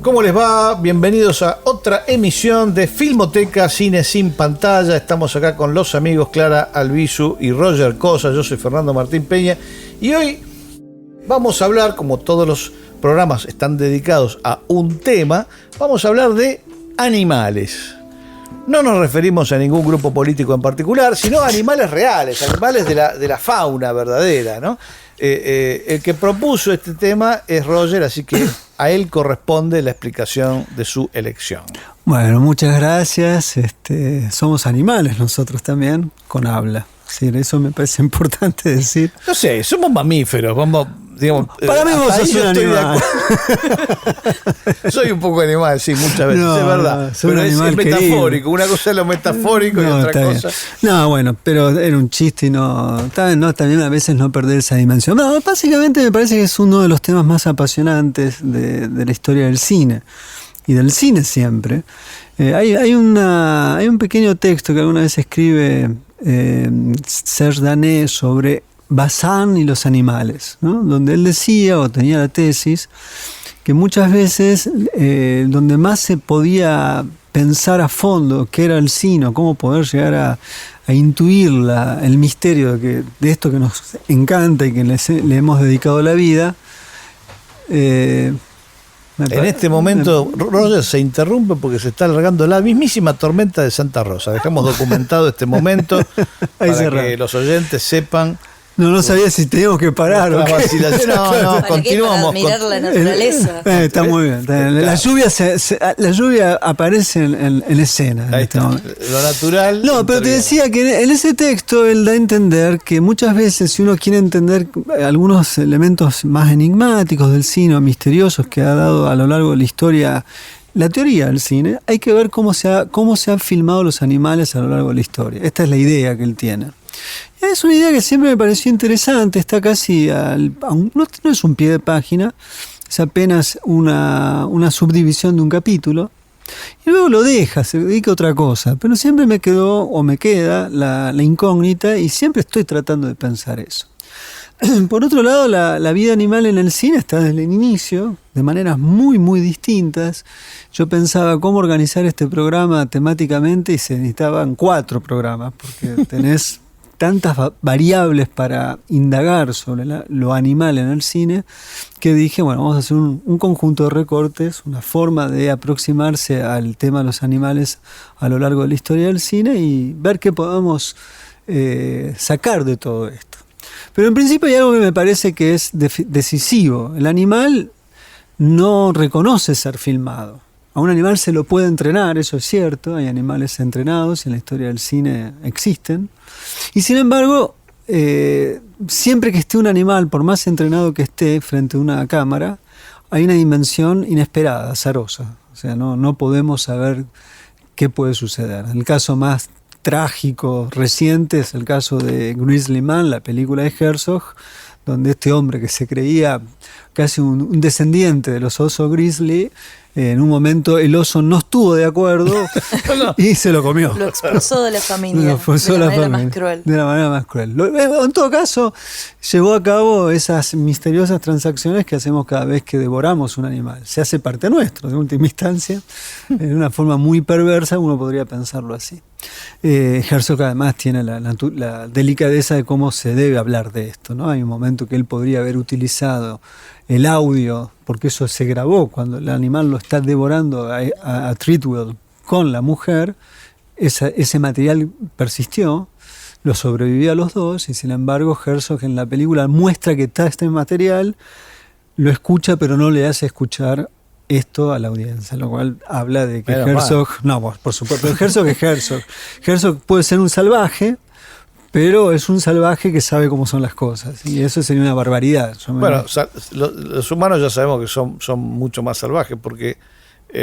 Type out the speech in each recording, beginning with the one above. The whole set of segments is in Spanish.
¿Cómo les va? Bienvenidos a otra emisión de Filmoteca Cine Sin Pantalla. Estamos acá con los amigos Clara Albizu y Roger Cosa. Yo soy Fernando Martín Peña y hoy vamos a hablar, como todos los programas están dedicados a un tema, vamos a hablar de animales. No nos referimos a ningún grupo político en particular, sino a animales reales, animales de la fauna verdadera, ¿no? El que propuso este tema es Roger, así que a él corresponde la explicación de su elección. Bueno, muchas gracias. Somos animales nosotros también, con habla. Sí, eso me parece importante decir. No sé, somos mamíferos, vamos, digamos. Para mí vos sos un animal. Soy un poco animal, sí, muchas veces, no, es verdad. Pero es metafórico, querido. Una cosa es lo metafórico y otra cosa. Bien. No, bueno, pero era un chiste y también a veces no perder esa dimensión. No, básicamente me parece que es uno de los temas más apasionantes de la historia del cine. Y del cine siempre. Hay un pequeño texto que alguna vez escribe Serge Danet sobre Bazin y los animales, ¿no? Donde él decía, o tenía la tesis, que muchas veces donde más se podía pensar a fondo qué era el cine, cómo poder llegar a intuir el misterio de esto que nos encanta y que le hemos dedicado la vida. En este momento, Roger se interrumpe porque se está alargando la mismísima tormenta de Santa Rosa. Dejamos documentado este momento para que los oyentes sepan. No sabía si teníamos que parar o qué. No, continuamos. Para mirar la naturaleza. Está muy bien. La lluvia aparece en escena. Ahí está, lo natural. No, pero te decía que en ese texto él da a entender que muchas veces, si uno quiere entender algunos elementos más enigmáticos del cine, o misteriosos que ha dado a lo largo de la historia la teoría del cine, hay que ver cómo se han filmado los animales a lo largo de la historia. Esta es la idea que él tiene. Es una idea que siempre me pareció interesante, está casi no es un pie de página, es apenas una subdivisión de un capítulo, y luego lo deja, se dedica a otra cosa, pero siempre me queda la incógnita y siempre estoy tratando de pensar eso. Por otro lado, la vida animal en el cine está desde el inicio, de maneras muy, muy distintas. Yo pensaba cómo organizar este programa temáticamente y se necesitaban 4 programas, porque tenés tantas variables para indagar sobre lo animal en el cine, que dije, bueno, vamos a hacer un conjunto de recortes, una forma de aproximarse al tema de los animales a lo largo de la historia del cine y ver qué podemos sacar de todo esto. Pero en principio hay algo que me parece que es decisivo. El animal no reconoce ser filmado. A un animal se lo puede entrenar, eso es cierto, hay animales entrenados y en la historia del cine existen. Y sin embargo, siempre que esté un animal, por más entrenado que esté frente a una cámara, hay una dimensión inesperada, azarosa. O sea, no podemos saber qué puede suceder. El caso más trágico reciente es el caso de Grizzly Man, la película de Herzog, donde este hombre que se creía casi un descendiente de los osos grizzly, en un momento el oso no estuvo de acuerdo y se lo comió. Lo expulsó de la familia, de la manera más cruel. De la manera más cruel. En todo caso, llevó a cabo esas misteriosas transacciones que hacemos cada vez que devoramos un animal. Se hace parte nuestro, de última instancia, en una forma muy perversa, uno podría pensarlo así. Herzog además tiene la delicadeza de cómo se debe hablar de esto, ¿no? Hay un momento que él podría haber utilizado el audio, porque eso se grabó cuando el animal lo está devorando a Treadwell con la mujer. Ese material persistió, lo sobrevivió a los dos, y sin embargo Herzog en la película muestra que está este material, lo escucha pero no le hace escuchar esto a la audiencia, lo cual habla de que Herzog, por supuesto, pero Herzog es Herzog. Herzog puede ser un salvaje, pero es un salvaje que sabe cómo son las cosas, y eso sería una barbaridad. Bueno, los humanos ya sabemos que son mucho más salvajes, porque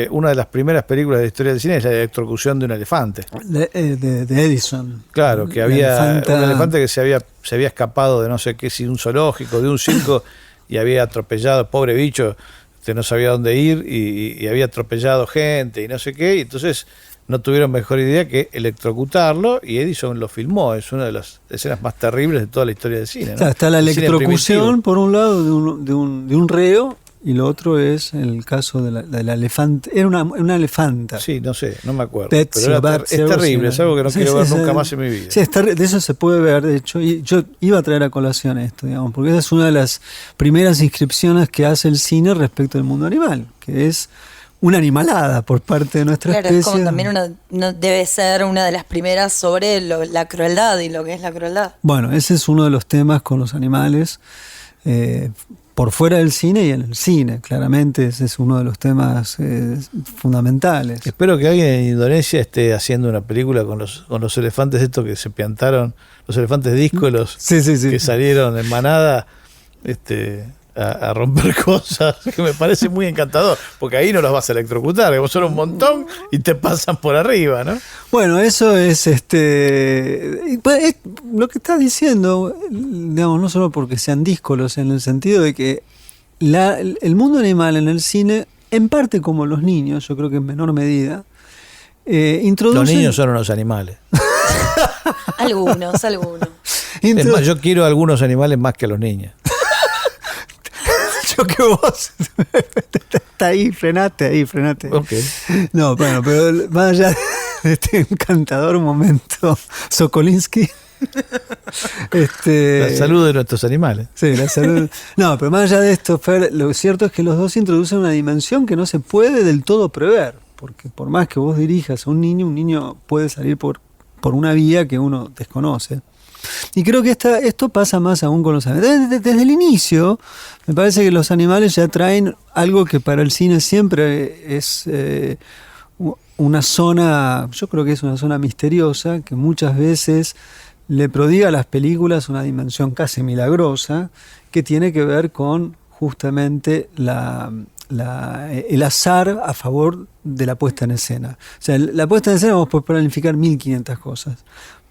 una de las primeras películas de la historia del cine es la electrocución de un elefante. De Edison. Claro, que había un elefante que se había escapado de no sé qué, si un zoológico, de un circo, y había atropellado, pobre bicho, no sabía dónde ir y había atropellado gente y no sé qué, y entonces no tuvieron mejor idea que electrocutarlo, y Edison lo filmó. Es una de las escenas más terribles de toda la historia del cine, ¿no? Está la electrocución por un lado de un reo, y lo otro es el caso de la elefante. Era una elefanta. Sí, no sé, no me acuerdo. Betsy, pero es terrible, es algo que no quiero ver nunca más en mi vida. Sí, de eso se puede ver, de hecho. Y yo iba a traer a colación esto, digamos, porque esa es una de las primeras inscripciones que hace el cine respecto del mundo animal, que es una animalada por parte de nuestra especie. Es como también debe ser una de las primeras sobre la crueldad y lo que es la crueldad. Bueno, ese es uno de los temas con los animales, por fuera del cine y en el cine, claramente ese es uno de los temas fundamentales. Espero que alguien en Indonesia esté haciendo una película con los elefantes estos que se piantaron, los elefantes díscolos que salieron en manada, a romper cosas, que me parece muy encantador, porque ahí no los vas a electrocutar, que vos son un montón y te pasan por arriba, ¿no? Bueno, eso es lo que estás diciendo, digamos, no solo porque sean díscolos, en el sentido de que el mundo animal en el cine, en parte como los niños, yo creo que en menor medida, introducen... Los niños son unos animales. Algunos. Es más, yo quiero a algunos animales más que a los niños. Que vos está ahí, frenate. Okay. No, bueno, pero más allá de este encantador momento Sokolinsky, la salud de nuestros animales. Sí, la salud. No, pero más allá de esto, Fer, lo cierto es que los dos introducen una dimensión que no se puede del todo prever, porque por más que vos dirijas a un niño puede salir por una vía que uno desconoce. Y creo que esto pasa más aún con los animales. Desde el inicio, me parece que los animales ya traen algo que para el cine siempre es una zona, yo creo que es una zona misteriosa, que muchas veces le prodiga a las películas una dimensión casi milagrosa, que tiene que ver con justamente el azar a favor de la puesta en escena. O sea, la puesta en escena vos podés planificar 1500 cosas,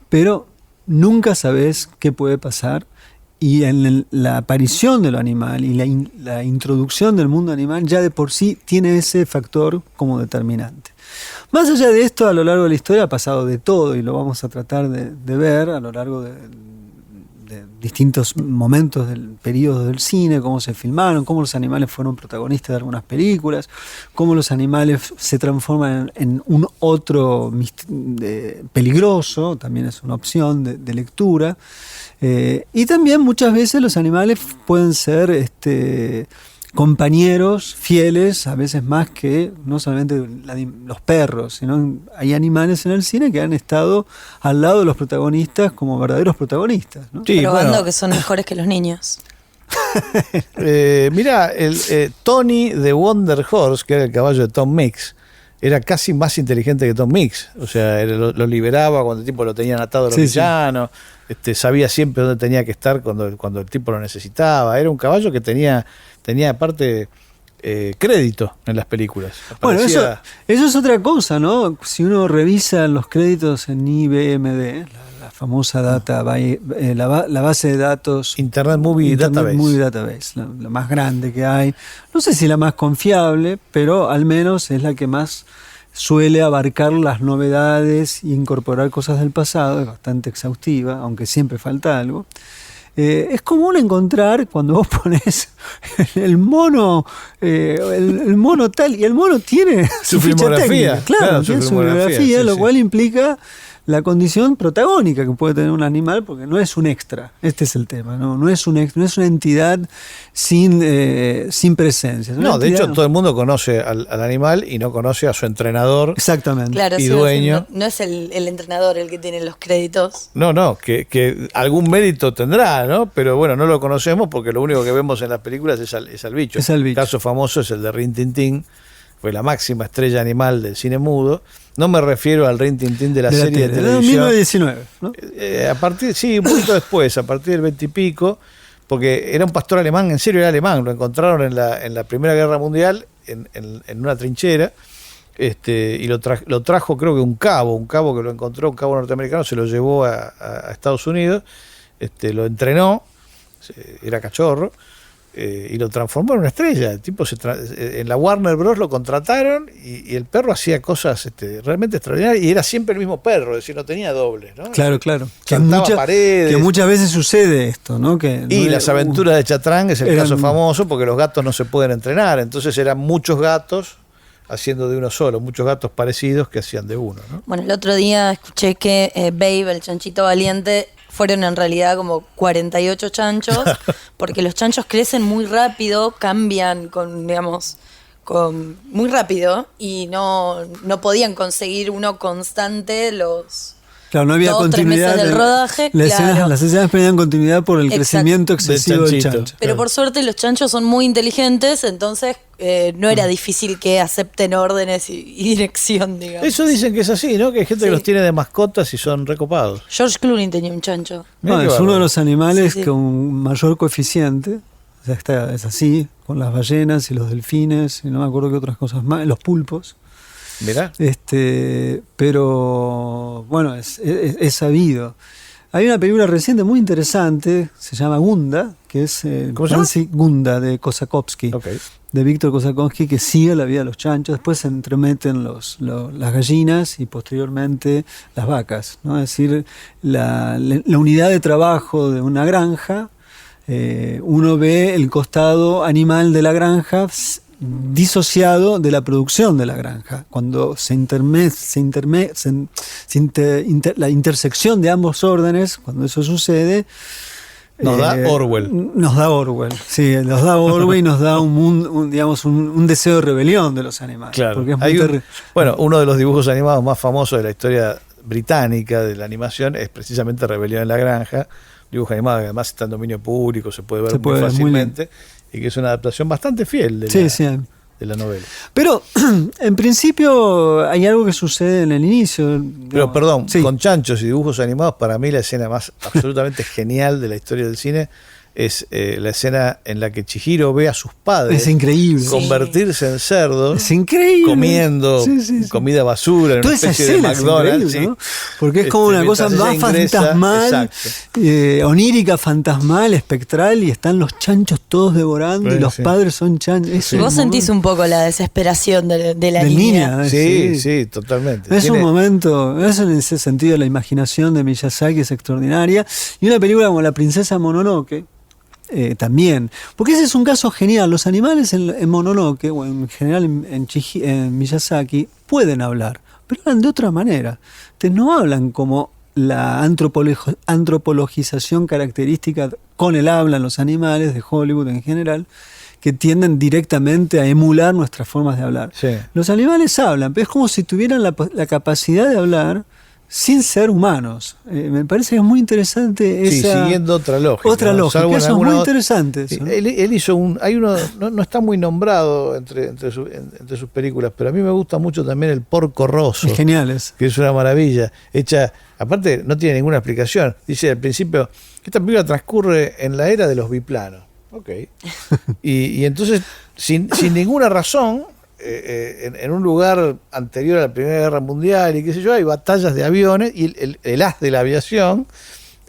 pero nunca sabés qué puede pasar, y en la aparición de lo animal y la introducción del mundo animal ya de por sí tiene ese factor como determinante. Más allá de esto, a lo largo de la historia ha pasado de todo, y lo vamos a tratar de ver a lo largo de distintos momentos del periodo del cine, cómo se filmaron, cómo los animales fueron protagonistas de algunas películas, cómo los animales se transforman en un otro peligroso, también es una opción de lectura, y también muchas veces los animales pueden ser compañeros fieles, a veces más que no solamente los perros, sino hay animales en el cine que han estado al lado de los protagonistas como verdaderos protagonistas, ¿no? Sí, probando que son mejores que los niños. Mirá, Tony de Wonder Horse, que era el caballo de Tom Mix, era casi más inteligente que Tom Mix. O sea, lo liberaba cuando el tipo lo tenían atado a los villanos. Sabía siempre dónde tenía que estar cuando el tipo lo necesitaba. Era un caballo que tenía aparte crédito en las películas. Bueno, eso es otra cosa, ¿no? Si uno revisa los créditos en IBMD, la famosa la base de datos Internet Movie Database, la más grande que hay, no sé si la más confiable, pero al menos es la que más suele abarcar las novedades e incorporar cosas del pasado. Es bastante exhaustiva, aunque siempre falta algo. Es común encontrar cuando vos pones el mono tal, y el mono tiene su filmografía. Claro, tiene su filmografía, lo cual implica la condición protagónica que puede tener un animal, porque no es un extra. Este es el tema, no es un extra, no es una entidad sin presencia. No, de hecho todo el mundo conoce al animal y no conoce a su entrenador. Exactamente. Claro, y dueño. No es el entrenador el que tiene los créditos. No, que algún mérito tendrá, ¿no? Pero bueno, no lo conocemos porque lo único que vemos en las películas es al bicho. El caso famoso es el de Rin Tin Tin, fue la máxima estrella animal del cine mudo. No me refiero al Rin Tin Tin de la serie de televisión. 1919, ¿no? Un poquito después, a partir del 20 y pico, porque era un pastor alemán, en serio era alemán, lo encontraron en la Primera Guerra Mundial en una trinchera, y lo trajo, creo que un cabo que lo encontró, un cabo norteamericano, se lo llevó a Estados Unidos, lo entrenó, era cachorro, y lo transformó en una estrella. El tipo en la Warner Bros. Lo contrataron y el perro hacía cosas realmente extraordinarias y era siempre el mismo perro, es decir, no tenía dobles, ¿no? Claro. Saltaba paredes. Que muchas veces sucede esto, ¿no? Y las aventuras de Chatrán es el caso famoso porque los gatos no se pueden entrenar, entonces eran muchos gatos haciendo de uno solo, muchos gatos parecidos que hacían de uno, ¿no? Bueno, el otro día escuché que Babe, el chanchito valiente, fueron en realidad como 48 chanchos, porque los chanchos crecen muy rápido, cambian muy rápido y no podían conseguir uno constante Claro, no había 2 o 3 continuidad meses del rodaje. Las escenas perdían continuidad por el crecimiento excesivo del chancho. Pero por suerte los chanchos son muy inteligentes, entonces no era difícil que acepten órdenes y dirección, digamos. Eso dicen que es así, ¿no? Que hay gente que los tiene de mascotas y son recopados. George Clooney tenía un chancho. No, es uno de los animales con mayor coeficiente. O sea, es así, con las ballenas y los delfines, y no me acuerdo qué otras cosas más, los pulpos. Mirá. Pero bueno, es sabido. Hay una película reciente muy interesante, se llama Gunda, que es Gunda, de Kosakovsky, de Víctor Kosakovsky, que sigue la vida de los chanchos. Después se entremeten las gallinas y posteriormente las vacas, ¿no? Es decir, la unidad de trabajo de una granja. Uno ve el costado animal de la granja disociado de la producción de la granja. Cuando la intersección de ambos órdenes, cuando eso sucede, nos da Orwell. Sí, nos da Orwell y nos da un deseo de rebelión de los animales. Claro. Porque es uno de los dibujos animados más famosos de la historia británica de la animación es precisamente Rebelión en la Granja, dibujo animado que además está en dominio público, se puede ver muy fácilmente, y que es una adaptación bastante fiel de la novela. Pero en principio hay algo que sucede en el inicio. Pero perdón, con chanchos y dibujos animados, para mí la escena más absolutamente genial de la historia del cine es la escena en la que Chihiro ve a sus padres convertirse en cerdos, es increíble, comiendo comida basura en una especie de McDonald's, ¿no? Porque es como una cosa más fantasmal, onírica, fantasmal, espectral, y están los chanchos todos devorando y los padres son chanchos. Vos sentís un poco la desesperación de la niña. Sí, totalmente. Es un momento, en ese sentido la imaginación de Miyazaki es extraordinaria, y una película como La princesa Mononoke también, porque ese es un caso genial. Los animales en Mononoke, o en general en Miyazaki, pueden hablar, pero hablan de otra manera. Entonces no hablan como la antropologización característica con el habla en los animales de Hollywood en general, que tienden directamente a emular nuestras formas de hablar. Los animales hablan, pero es como si tuvieran la capacidad de hablar sin ser humanos. Me parece que es muy interesante siguiendo otra lógica. Eso es muy interesante. Eso, ¿no? Él hizo hay uno, no está muy nombrado entre sus películas, pero a mí me gusta mucho también El Porco Rosso. Es genial eso. Que es una maravilla. Hecha, aparte no tiene ninguna explicación. Dice al principio que esta película transcurre en la era de los biplanos. Y entonces, sin ninguna razón, en un lugar anterior a la Primera Guerra Mundial y qué sé yo, hay batallas de aviones y el as de la aviación,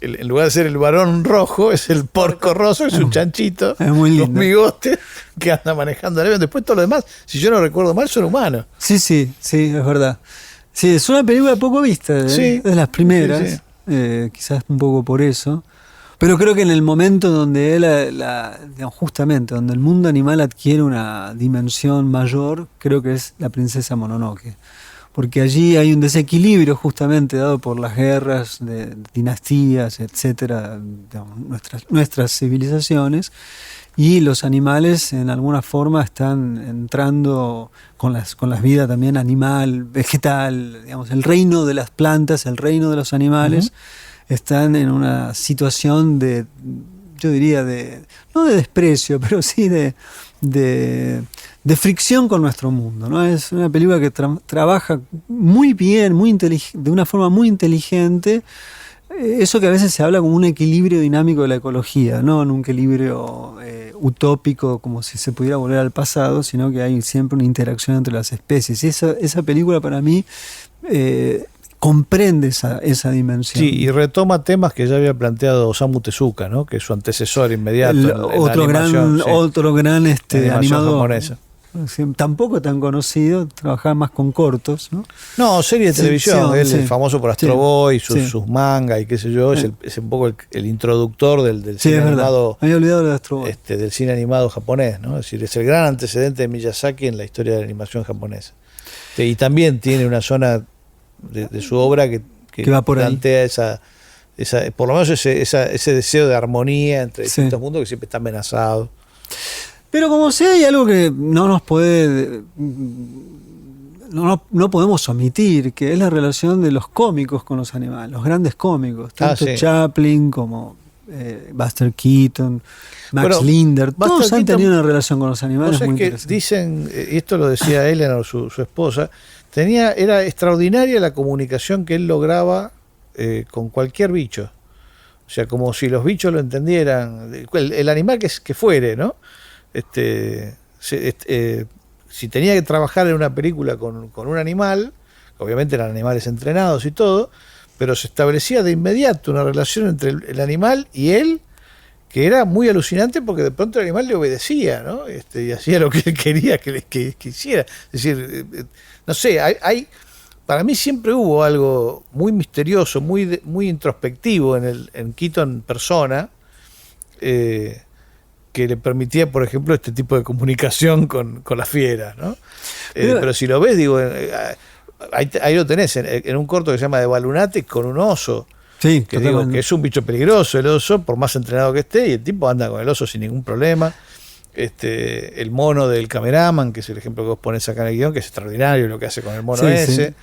en lugar de ser el varón rojo, es el Porco Rosso, es un chanchito con bigotes que anda manejando el avión. Después todo lo demás, si yo no recuerdo mal, son humanos. Sí, es verdad. Sí, es una película poco vista, es de las primeras, quizás un poco por eso. Pero creo que en el momento donde justamente donde el mundo animal adquiere una dimensión mayor, creo que es La princesa Mononoke. Porque allí hay un desequilibrio justamente dado por las guerras de dinastías, etcétera, nuestras civilizaciones, y los animales en alguna forma están entrando con las vidas también animal, vegetal, digamos, el reino de las plantas, el reino de los animales. Están en una situación yo diría, no de desprecio, pero sí de fricción con nuestro mundo, ¿no? Es una película que trabaja muy bien, de una forma muy inteligente, eso que a veces se habla como un equilibrio dinámico de la ecología, no en un equilibrio utópico como si se pudiera volver al pasado, sino que hay siempre una interacción entre las especies. Y esa película para mí comprende esa dimensión. Sí, y retoma temas que ya había planteado Osamu Tezuka, ¿no? Que es su antecesor inmediato en la animación, otro gran animador japonesa. Tampoco tan conocido, trabajaba más con cortos, ¿no? No, serie de televisión, él sí. es famoso por Astro Boy, sí. sus mangas y qué sé yo, es un poco el introductor del sí, cine animado, me había olvidado de Astro Boy. del cine animado japonés, ¿no? Es decir, es el gran antecedente de Miyazaki en la historia de la animación japonesa. Y también tiene una zona de su obra que va por plantea esa, por lo menos ese deseo de armonía entre distintos mundos que siempre está amenazado. Pero como sea, hay algo que no nos puede, no podemos omitir, que es la relación de los cómicos con los animales, los grandes cómicos, tanto Chaplin como Buster Keaton, Max Linder, todos han tenido una relación con los animales muy interesante. Dicen, y esto lo decía Eleanor, su esposa, era extraordinaria la comunicación que él lograba con cualquier bicho. O sea, como si los bichos lo entendieran, el animal que fuere, ¿no? Si tenía que trabajar en una película con un animal, obviamente eran animales entrenados y todo, pero se establecía de inmediato una relación entre el animal y él que era muy alucinante, porque de pronto el animal le obedecía, ¿no? Y hacía lo que él quería que hiciera. Es decir, no sé, para mí siempre hubo algo muy misterioso, muy introspectivo en Keaton persona, que le permitía, por ejemplo, este tipo de comunicación con las fieras, ¿no? Pero si lo ves, digo, ahí lo tenés, en un corto que se llama De Ballunatic con un oso, sí, que digo que es un bicho peligroso el oso, por más entrenado que esté, y el tipo anda con el oso sin ningún problema. El mono del cameraman, que es el ejemplo que vos ponés acá en el guión, que es extraordinario lo que hace con el mono ese. Sí.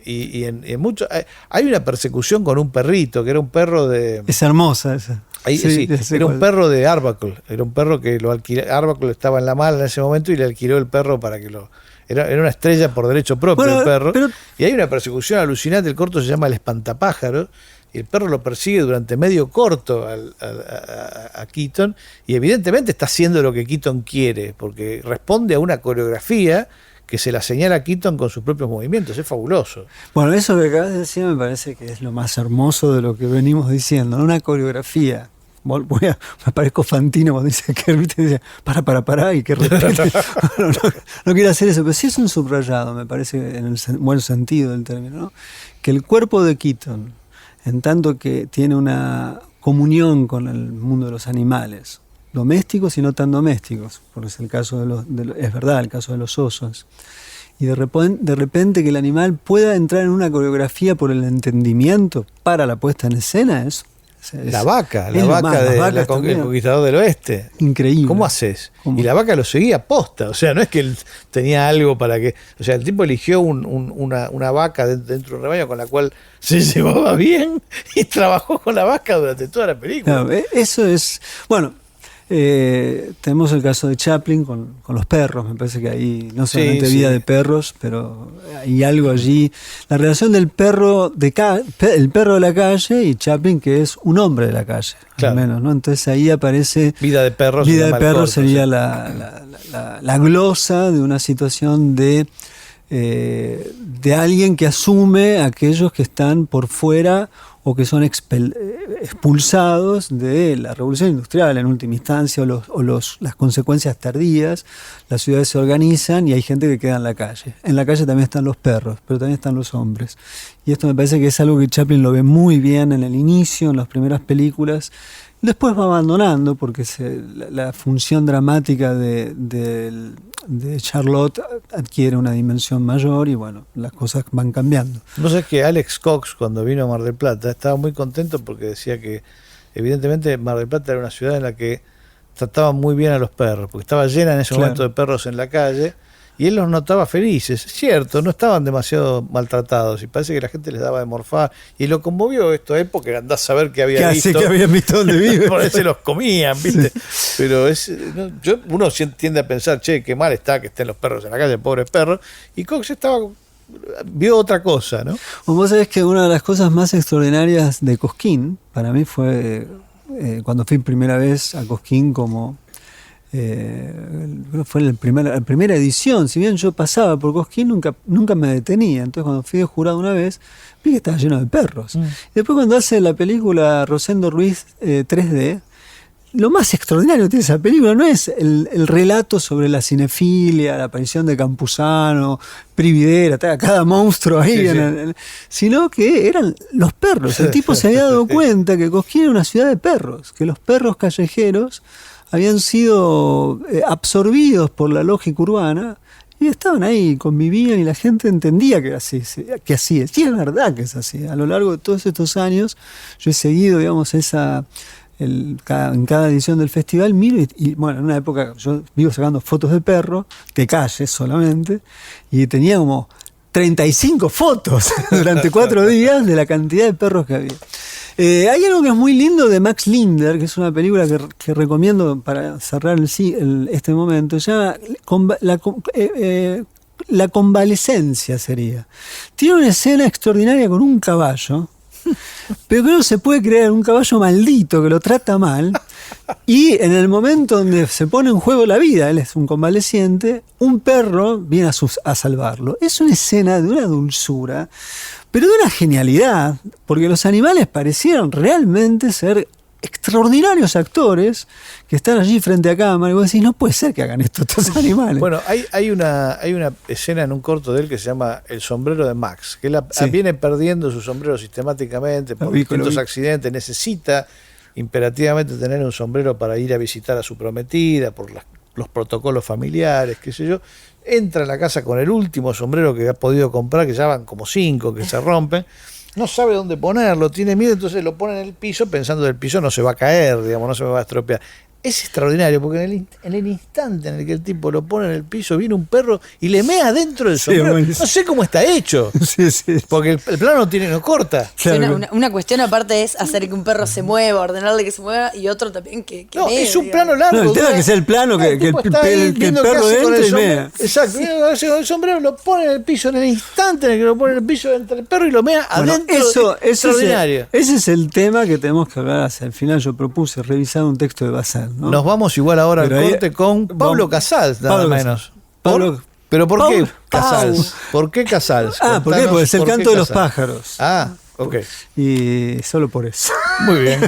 Y en mucho hay una persecución con un perrito, que era un perro de... Es hermosa esa. Era un perro de Arbuckle, era un perro que lo alquiló. Arbuckle estaba en la mala en ese momento y le alquiló el perro para que lo... Era una estrella por derecho propio el perro. Y hay una persecución alucinante, el corto se llama El Espantapájaros, y el perro lo persigue durante medio corto a Keaton, y evidentemente está haciendo lo que Keaton quiere, porque responde a una coreografía que se la señala a Keaton con sus propios movimientos. Es fabuloso. Bueno, eso que acabas de decir me parece que es lo más hermoso de lo que venimos diciendo, ¿no? Una coreografía. Me parezco Fantino cuando dice que dice, para, y que repite. No quiero hacer eso, pero sí es un subrayado, me parece, en el buen sentido del término, ¿no? Que el cuerpo de Keaton, en tanto que tiene una comunión con el mundo de los animales, domésticos y no tan domésticos, porque es el caso es verdad, el caso de los osos, y de repente que el animal pueda entrar en una coreografía por el entendimiento para la puesta en escena, la vaca del Conquistador del Oeste. Increíble. ¿Cómo haces? Y la vaca lo seguía posta. O sea, no es que él tenía algo para que... O sea, el tipo eligió una vaca dentro de un rebaño con la cual se llevaba bien y trabajó con la vaca durante toda la película. Claro, eso es... Bueno, tenemos el caso de Chaplin con los perros. Me parece que ahí no solamente vida de perros, pero hay algo allí. La relación del perro el perro de la calle y Chaplin, que es un hombre de la calle, claro, al menos, ¿no? Entonces ahí aparece Vida de perros. Vida de perros sería la glosa de una situación de alguien que asume a aquellos que están por fuera o que son expulsados de la revolución industrial en última instancia, o las consecuencias tardías. Las ciudades se organizan y hay gente que queda en la calle. En la calle también están los perros, pero también están los hombres. Y esto me parece que es algo que Chaplin lo ve muy bien en el inicio, en las primeras películas. Después va abandonando porque la función dramática de Charlotte adquiere una dimensión mayor y bueno, las cosas van cambiando. No sé, que Alex Cox, cuando vino a Mar del Plata, estaba muy contento porque decía que evidentemente Mar del Plata era una ciudad en la que trataban muy bien a los perros, porque estaba llena en ese momento de perros en la calle y él los notaba felices. Es cierto, no estaban demasiado maltratados y parece que la gente les daba de morfar, y lo conmovió esto a él porque andás a saber que había visto. Que habían visto dónde vive. Por ahí se los comían, ¿viste? Sí. Pero uno tiende a pensar, che, qué mal está que estén los perros en la calle, pobres perros, y Cox vio otra cosa, ¿no? Vos sabés que una de las cosas más extraordinarias de Cosquín, para mí fue cuando fui primera vez a Cosquín como Fue la primera edición. Si bien yo pasaba por Cosquín, nunca me detenía. Entonces, cuando fui de jurado una vez, vi que estaba lleno de perros. Después, cuando hace la película Rosendo Ruiz 3D, lo más extraordinario que tiene esa película no es el relato sobre la cinefilia, la aparición de Campuzano, Prividera, cada monstruo ahí, sino que eran los perros. El tipo se había dado cuenta que Cosquín era una ciudad de perros, que los perros callejeros habían sido absorbidos por la lógica urbana y estaban ahí, convivían y la gente entendía que era así, que así es. Y es verdad que es así. A lo largo de todos estos años yo he seguido, digamos, en cada edición del festival miro y bueno, en una época yo vivo sacando fotos de perros, de calles solamente, y tenía como 35 fotos durante 4 días de la cantidad de perros que había. Hay algo que es muy lindo de Max Linder, que es una película que recomiendo para cerrar este momento, se llama La convalecencia sería. Tiene una escena extraordinaria con un caballo, pero que no se puede creer, un caballo maldito que lo trata mal, y en el momento donde se pone en juego la vida, él es un convaleciente, un perro viene a salvarlo. Es una escena de una dulzura, pero de una genialidad, porque los animales parecieron realmente ser extraordinarios actores que están allí frente a cámara y vos decís, no puede ser que hagan esto estos animales. Bueno, hay una escena en un corto de él que se llama El sombrero de Max, que él viene perdiendo su sombrero sistemáticamente por distintos accidentes, necesita imperativamente tener un sombrero para ir a visitar a su prometida, por los protocolos familiares, qué sé yo. Entra a la casa con el último sombrero que ha podido comprar, que ya van como 5 que se rompen. No sabe dónde ponerlo, tiene miedo, entonces lo pone en el piso pensando que el piso no se va a caer, digamos, no se me va a estropear. Es extraordinario, porque en el instante en el que el tipo lo pone en el piso, viene un perro y le mea dentro del sombrero. No sé cómo está hecho, porque el plano no corta. Claro. Una cuestión aparte es hacer que un perro se mueva, ordenarle que se mueva, y otro también que no, mee, es un plano largo. No, el tema es que sea el plano, que el perro entre y mea. Exacto, con el sombrero lo pone en el piso, en el instante en el que lo pone en el piso, entre el perro y lo mea adentro. Eso extraordinario. Ese es el tema que tenemos que hablar hacia el final. Yo propuse revisar un texto de Bazán, ¿no? Nos vamos igual ahora al corte con Pablo Casals, nada menos. ¿Pero por qué Casals? ¿Por qué Casals? ¿Por qué? Porque es el canto de los pájaros. Ok. Y solo por eso. Muy bien.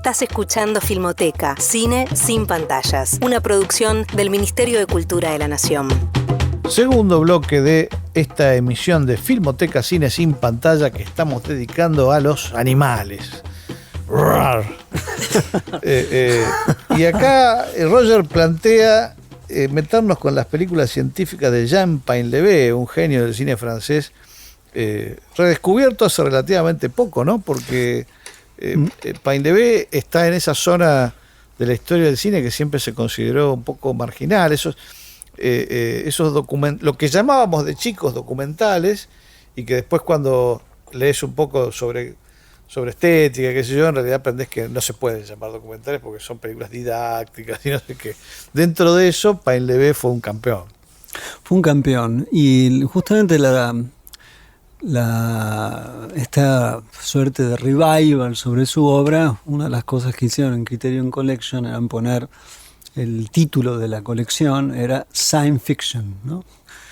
Estás escuchando Filmoteca, cine sin pantallas, una producción del Ministerio de Cultura de la Nación. Segundo bloque de esta emisión de Filmoteca Cine sin Pantalla que estamos dedicando a los animales. Y acá Roger plantea meternos con las películas científicas de Jean Painlevé, un genio del cine francés, redescubierto hace relativamente poco, ¿no? Porque Painlevé está en esa zona de la historia del cine que siempre se consideró un poco marginal, esos lo que llamábamos de chicos documentales, y que después cuando lees un poco sobre estética, qué sé yo, en realidad aprendés que no se pueden llamar documentales porque son películas didácticas y no sé qué. Dentro de eso, Painlevé fue un campeón. Fue un campeón, y justamente esta suerte de revival sobre su obra, una de las cosas que hicieron en Criterion Collection eran poner el título de la colección era Science Fiction, ¿no?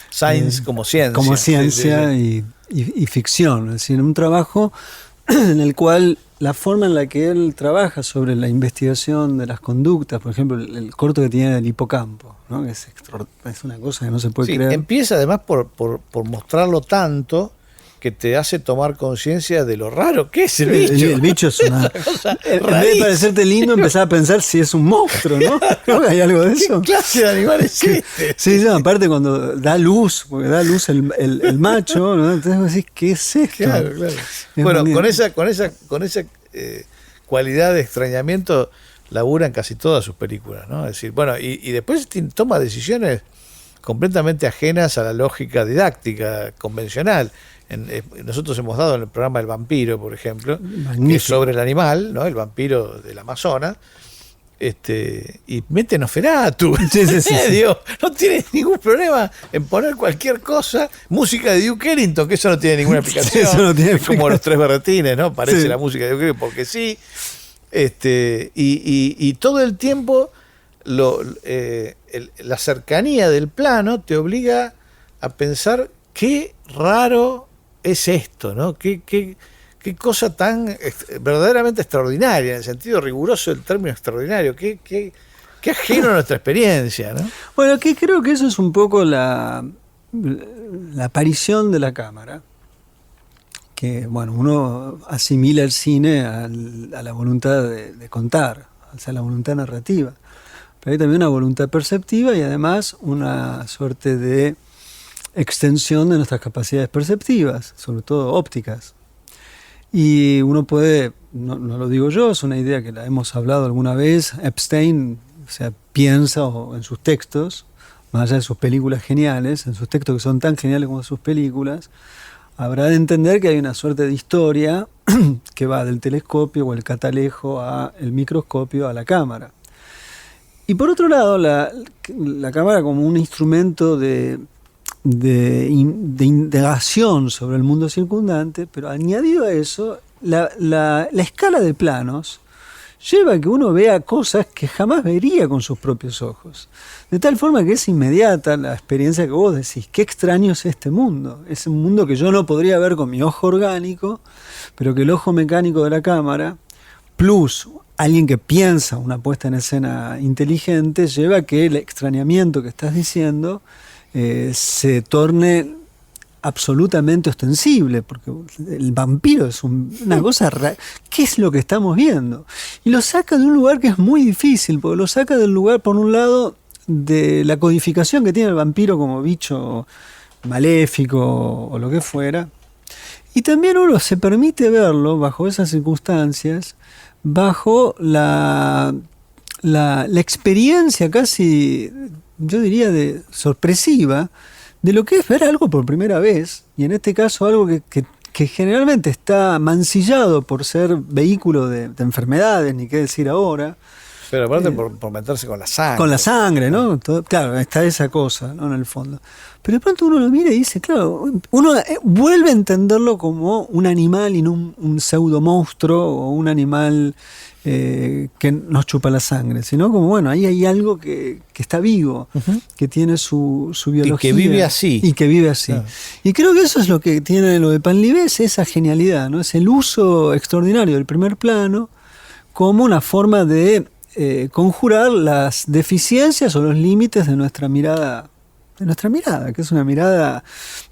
Science como ciencia. Como ciencia, sí. Y ficción, es decir, un trabajo en el cual la forma en la que él trabaja sobre la investigación de las conductas, por ejemplo, el corto que tiene del hipocampo, ¿no? Es una cosa que no se puede creer. Empieza además por mostrarlo tanto que te hace tomar conciencia de lo raro que es el bicho. El bicho es una cosa. En vez de parecerte lindo, empezás a pensar si es un monstruo, ¿no? ¿No? ¿Hay algo de eso? ¿Qué clase de animal es este? Sí, no, aparte cuando da luz, porque da luz el macho, ¿no? Entonces vos decís, ¿qué es esto? Claro. Bueno, con esa cualidad de extrañamiento laburan casi todas sus películas, ¿no? Es decir, bueno, y después toma decisiones completamente ajenas a la lógica didáctica convencional. Nosotros hemos dado en el programa El Vampiro, por ejemplo, que es sobre el animal, ¿no? El vampiro del Amazonas, y mete Nosferatu. Sí. No tiene ningún problema en poner cualquier cosa, música de Duke Ellington, que eso no tiene ninguna explicación. Eso no tiene como Los Tres Berretines, ¿no? Parece la música de Duke Ellington porque sí. Y todo el tiempo la cercanía del plano te obliga a pensar qué raro es esto, ¿no? Qué cosa tan verdaderamente extraordinaria, en el sentido riguroso del término extraordinario, qué ajeno a nuestra experiencia, ¿no? Bueno, que creo que eso es un poco la aparición de la cámara, que bueno, uno asimila el cine a la voluntad de contar, o sea, la voluntad narrativa, pero hay también una voluntad perceptiva y además una suerte de extensión de nuestras capacidades perceptivas, sobre todo ópticas. Y uno puede, no lo digo yo, es una idea que la hemos hablado alguna vez, Epstein, o sea, piensa en sus textos, más allá de sus películas geniales, en sus textos que son tan geniales como sus películas, habrá de entender que hay una suerte de historia que va del telescopio o el catalejo al microscopio a la cámara. Y por otro lado, la cámara como un instrumento de indagación sobre el mundo circundante, pero añadido a eso, la escala de planos lleva a que uno vea cosas que jamás vería con sus propios ojos. De tal forma que es inmediata la experiencia que vos decís, qué extraño es este mundo. Es un mundo que yo no podría ver con mi ojo orgánico, pero que el ojo mecánico de la cámara, plus alguien que piensa una puesta en escena inteligente, lleva a que el extrañamiento que estás diciendo se torne absolutamente ostensible, porque el vampiro es una cosa rara. ¿Qué es lo que estamos viendo? Y lo saca de un lugar que es muy difícil, porque lo saca del lugar, por un lado, de la codificación que tiene el vampiro como bicho maléfico o lo que fuera, y también uno se permite verlo bajo esas circunstancias, bajo la experiencia casi, yo diría, de sorpresiva de lo que es ver algo por primera vez, y en este caso algo que generalmente está mancillado por ser vehículo de enfermedades, ni qué decir ahora. Pero aparte por meterse con la sangre. Con la sangre, ¿no? Todo, claro, está esa cosa, ¿no? En el fondo. Pero de pronto uno lo mira y dice, claro, uno vuelve a entenderlo como un animal y no un pseudo monstruo o un animal que nos chupa la sangre, sino como, bueno, ahí hay algo que está vivo, que tiene su biología. Y que vive así. Y que vive así. Claro. Y creo que eso es lo que tiene lo de Painlevé, esa genialidad, ¿no? Es el uso extraordinario del primer plano, como una forma de conjurar las deficiencias o los límites de nuestra mirada, que es una mirada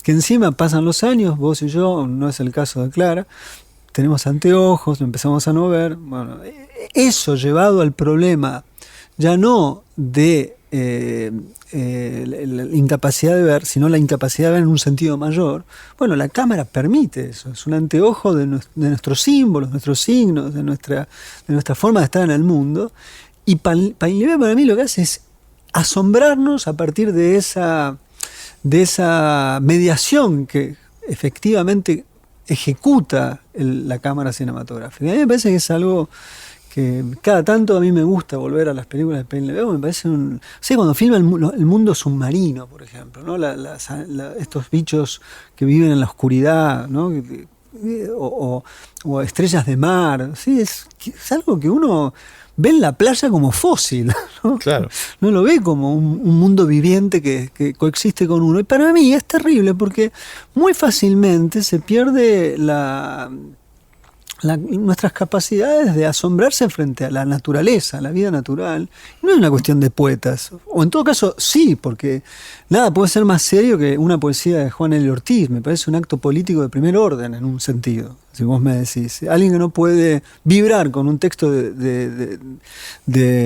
que encima pasan los años, vos y yo, no es el caso de Clara, tenemos anteojos, empezamos a no ver. Bueno, eso llevado al problema ya no de la incapacidad de ver, sino la incapacidad de ver en un sentido mayor. Bueno, la cámara permite eso, es un anteojo de nuestros símbolos, nuestros signos, de nuestra forma de estar en el mundo. Y Painlevé para mí lo que hace es asombrarnos a partir de esa mediación que efectivamente ejecuta la cámara cinematográfica. A mí me parece que es algo que cada tanto a mí me gusta volver a las películas de Painlevé. Me parece cuando filma el mundo submarino, por ejemplo, ¿no? Estos bichos que viven en la oscuridad, ¿no? o estrellas de mar, ¿sí? Es algo que uno ve en la playa como fósil, ¿no? Claro. No lo ve como un mundo viviente que coexiste con uno. Y para mí es terrible porque muy fácilmente se pierde nuestras capacidades de asombrarse frente a la naturaleza, a la vida natural. No es una cuestión de poetas, o en todo caso sí, porque nada puede ser más serio que una poesía de Juan L. Ortiz. Me parece un acto político de primer orden en un sentido, si vos me decís. Alguien que no puede vibrar con un texto de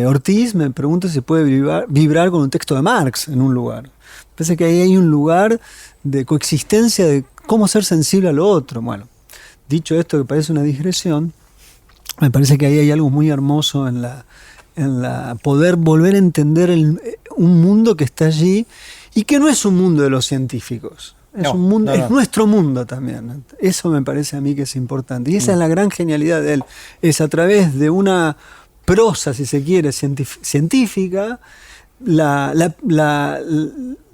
Ortiz, me pregunto si puede vibrar con un texto de Marx en un lugar. Me parece que ahí hay un lugar de coexistencia de cómo ser sensible a lo otro. Bueno, dicho esto, que parece una digresión, me parece que ahí hay algo muy hermoso en la poder volver a entender un mundo que está allí y que no es un mundo de los científicos. Es un mundo, es nuestro mundo también. Eso me parece a mí que es importante. Y esa es la gran genialidad de él. Es a través de una prosa, si se quiere, científica,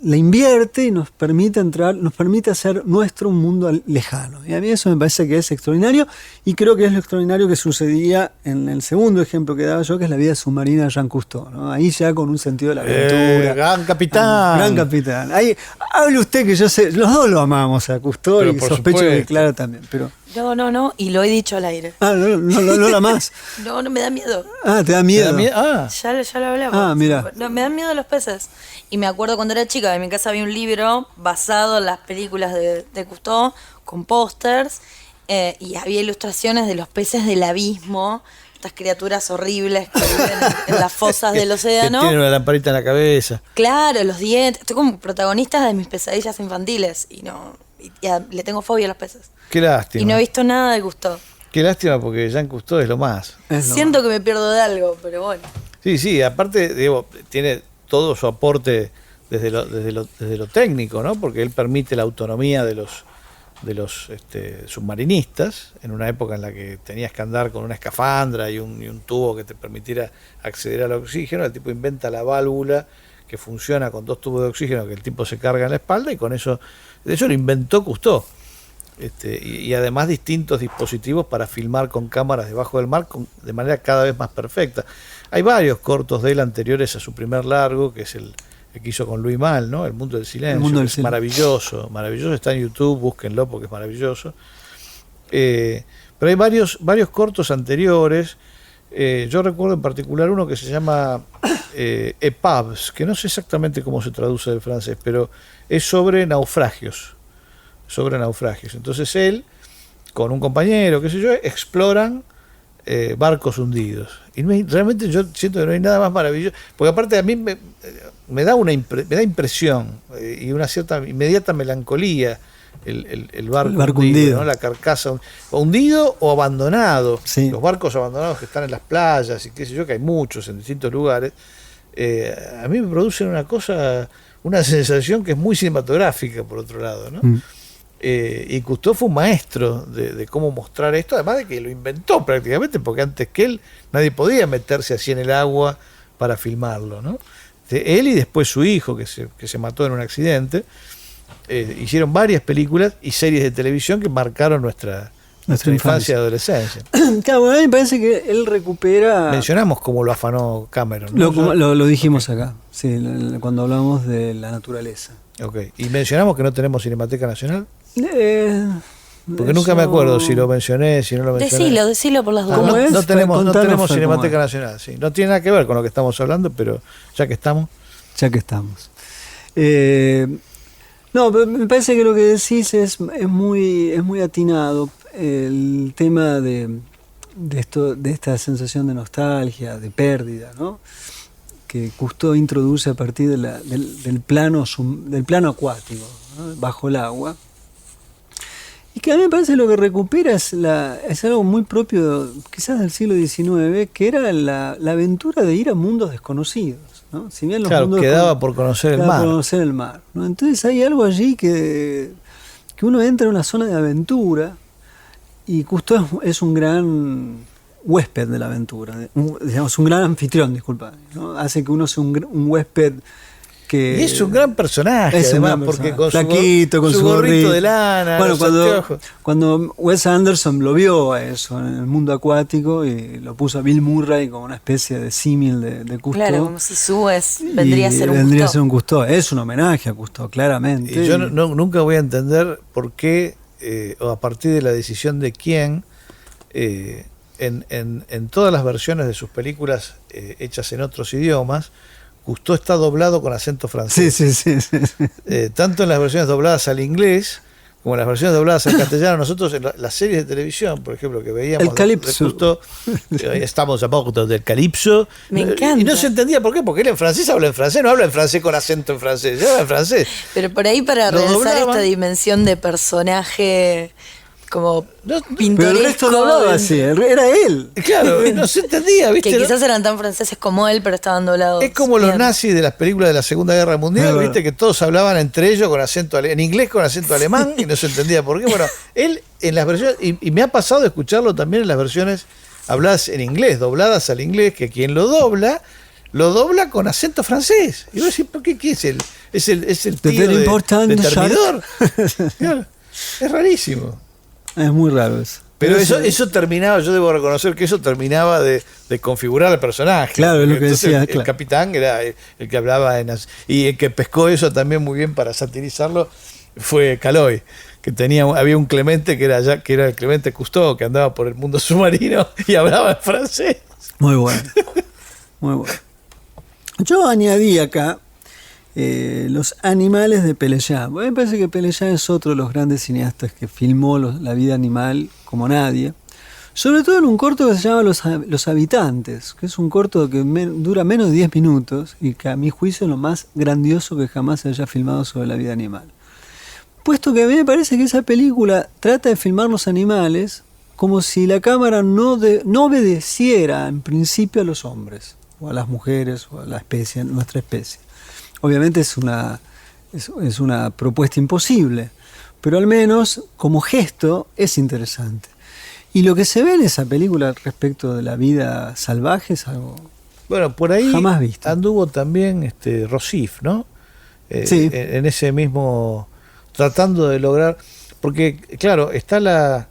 la invierte y nos permite hacer nuestro un mundo lejano. Y a mí eso me parece que es extraordinario, y creo que es lo extraordinario que sucedía en el segundo ejemplo que daba yo, que es la vida submarina de Jean Cousteau, ¿no? Ahí ya con un sentido de la aventura. Gran capitán. Gran capitán. Ahí hable usted, que yo sé, los dos lo amamos a Cousteau, y sospecho que Clara también, pero... No, y lo he dicho al aire. No la más. No, me da miedo. ¿Te da miedo? Ya lo hablamos. Mira. No, me dan miedo los peces. Y me acuerdo cuando era chica, en mi casa había un libro basado en las películas de Cousteau, con pósters, y había ilustraciones de los peces del abismo, estas criaturas horribles que viven en las fosas del océano. Que tienen una lamparita en la cabeza. Claro, los dientes. Estoy como protagonista de mis pesadillas infantiles. Y le tengo fobia a los peces. Qué lástima. Y no he visto nada de Cousteau. Qué lástima, porque Jean Cousteau es lo más. Siento que me pierdo de algo, pero bueno. Sí, aparte, digo, tiene todo su aporte desde lo técnico, ¿no? Porque él permite la autonomía de los submarinistas en una época en la que tenías que andar con una escafandra y un tubo que te permitiera acceder al oxígeno. El tipo inventa la válvula que funciona con 2 tubos de oxígeno que el tipo se carga en la espalda, y con eso, de hecho lo inventó Cousteau. Y además distintos dispositivos para filmar con cámaras debajo del mar de manera cada vez más perfecta. Hay varios cortos de él anteriores a su primer largo, que es el que hizo con Louis Malle, ¿no? El mundo del silencio, es maravilloso, está en YouTube, búsquenlo porque es maravilloso. Pero hay varios cortos anteriores. Yo recuerdo en particular uno que se llama Épaves, que no sé exactamente cómo se traduce del francés, pero es sobre naufragios. Entonces él, con un compañero, qué sé yo, exploran barcos hundidos. Y realmente yo siento que no hay nada más maravilloso, porque aparte a mí me da impresión y una cierta inmediata melancolía el barco hundido, ¿no? La carcasa hundido o abandonado. Sí. Los barcos abandonados que están en las playas y qué sé yo, que hay muchos en distintos lugares, a mí me producen una sensación que es muy cinematográfica, por otro lado, ¿no? Y Cousteau fue un maestro de cómo mostrar esto, además de que lo inventó prácticamente, porque antes que él nadie podía meterse así en el agua para filmarlo, ¿no? Él y después su hijo, que se mató en un accidente, hicieron varias películas y series de televisión que marcaron nuestra infancia y adolescencia. Claro, a mí me parece que él recupera... Mencionamos cómo lo afanó Cameron, ¿no? Lo dijimos acá, sí, cuando hablamos de la naturaleza. Okay. ¿Y mencionamos que no tenemos Cinemateca Nacional? Porque nunca me acuerdo si lo mencioné, si no lo mencioné. Decilo por las dudas. ¿Cómo es? No tenemos Contanos, Fer, Cinemateca ¿cómo es? Nacional, sí. No tiene nada que ver con lo que estamos hablando, pero ya que estamos. Ya que estamos. No, pero me parece que lo que decís es muy atinado. El tema de esta sensación de nostalgia, de pérdida, ¿no? Que Cousteau introduce a partir del plano acuático, ¿no? Bajo el agua. Y que a mí me parece lo que recupera es algo muy propio, quizás del siglo XIX, que era la aventura de ir a mundos desconocidos, ¿no? Si bien los mundos quedaba por conocer el mar. por conocer el mar, ¿no? Entonces hay algo allí que uno entra en una zona de aventura, y Cousteau es un gran huésped de la aventura, digamos, un gran anfitrión, disculpa, ¿no? Hace que uno sea un huésped que... Y es un gran personaje, es además, un gran porque personaje. con Flaquito, con su gorrito de lana, bueno, los anteojos. cuando Wes Anderson lo vio a eso en el mundo acuático y lo puso a Bill Murray como una especie de símil de Cousteau. Claro, como si Suez vendría a ser un vendría a Cousteau. ser un Cousteau. Es un homenaje a Cousteau, claramente. Y yo nunca voy a entender por qué, o a partir de la decisión de quién, en todas las versiones de sus películas hechas en otros idiomas, Cousteau está doblado con acento francés. Sí. Tanto en las versiones dobladas al inglés como en las versiones dobladas al castellano. Nosotros en las series de televisión, por ejemplo, que veíamos El Calipso. de Cousteau, estamos a poco del Calipso. Me encanta. Y no se entendía por qué, porque él en francés habla en francés, no habla en francés con acento en francés, habla en francés. Pero por ahí para Lo realzar doblaban. esta dimensión de personaje como No, pintoresco. Pero el resto no hablaba así, era él. Claro, no se entendía, ¿viste? Que quizás eran tan franceses como él, pero estaban doblados. Es como los bien. nazis de las películas de la Segunda Guerra Mundial, Es ¿viste? verdad. Que todos hablaban entre ellos con acento en inglés con acento alemán y no se entendía por qué. Bueno, él en las versiones, y me ha pasado de escucharlo también en las versiones habladas en inglés, dobladas al inglés, que quien lo dobla con acento francés. Y vos decís, ¿por qué? ¿Qué es él? Es el tío very important de Termidor. shark. Claro, es rarísimo. Es muy raro eso. Pero eso terminaba, yo debo reconocer que eso terminaba de configurar al personaje. Claro, es lo que Entonces, decía, el claro. capitán era el que hablaba y el que pescó eso también muy bien para satirizarlo fue Caloi, que había un Clemente que era el Clemente Cousteau, que andaba por el mundo submarino y hablaba en francés. Muy bueno. Muy bueno. Yo añadí acá los animales de Peleján. Me parece que Peleján es otro de los grandes cineastas que filmó la vida animal como nadie. Sobre todo en un corto que se llama Los Habitantes, que es un corto que dura menos de 10 minutos y que a mi juicio es lo más grandioso que jamás se haya filmado sobre la vida animal. Puesto que a mí me parece que esa película trata de filmar los animales como si la cámara no obedeciera en principio a los hombres, o a las mujeres, o a la especie, nuestra especie. Obviamente es una propuesta imposible, pero al menos como gesto es interesante. Y lo que se ve en esa película respecto de la vida salvaje es algo Bueno, por ahí jamás visto. anduvo también Rossif, ¿no? Sí. En ese mismo, tratando de lograr, porque claro, está la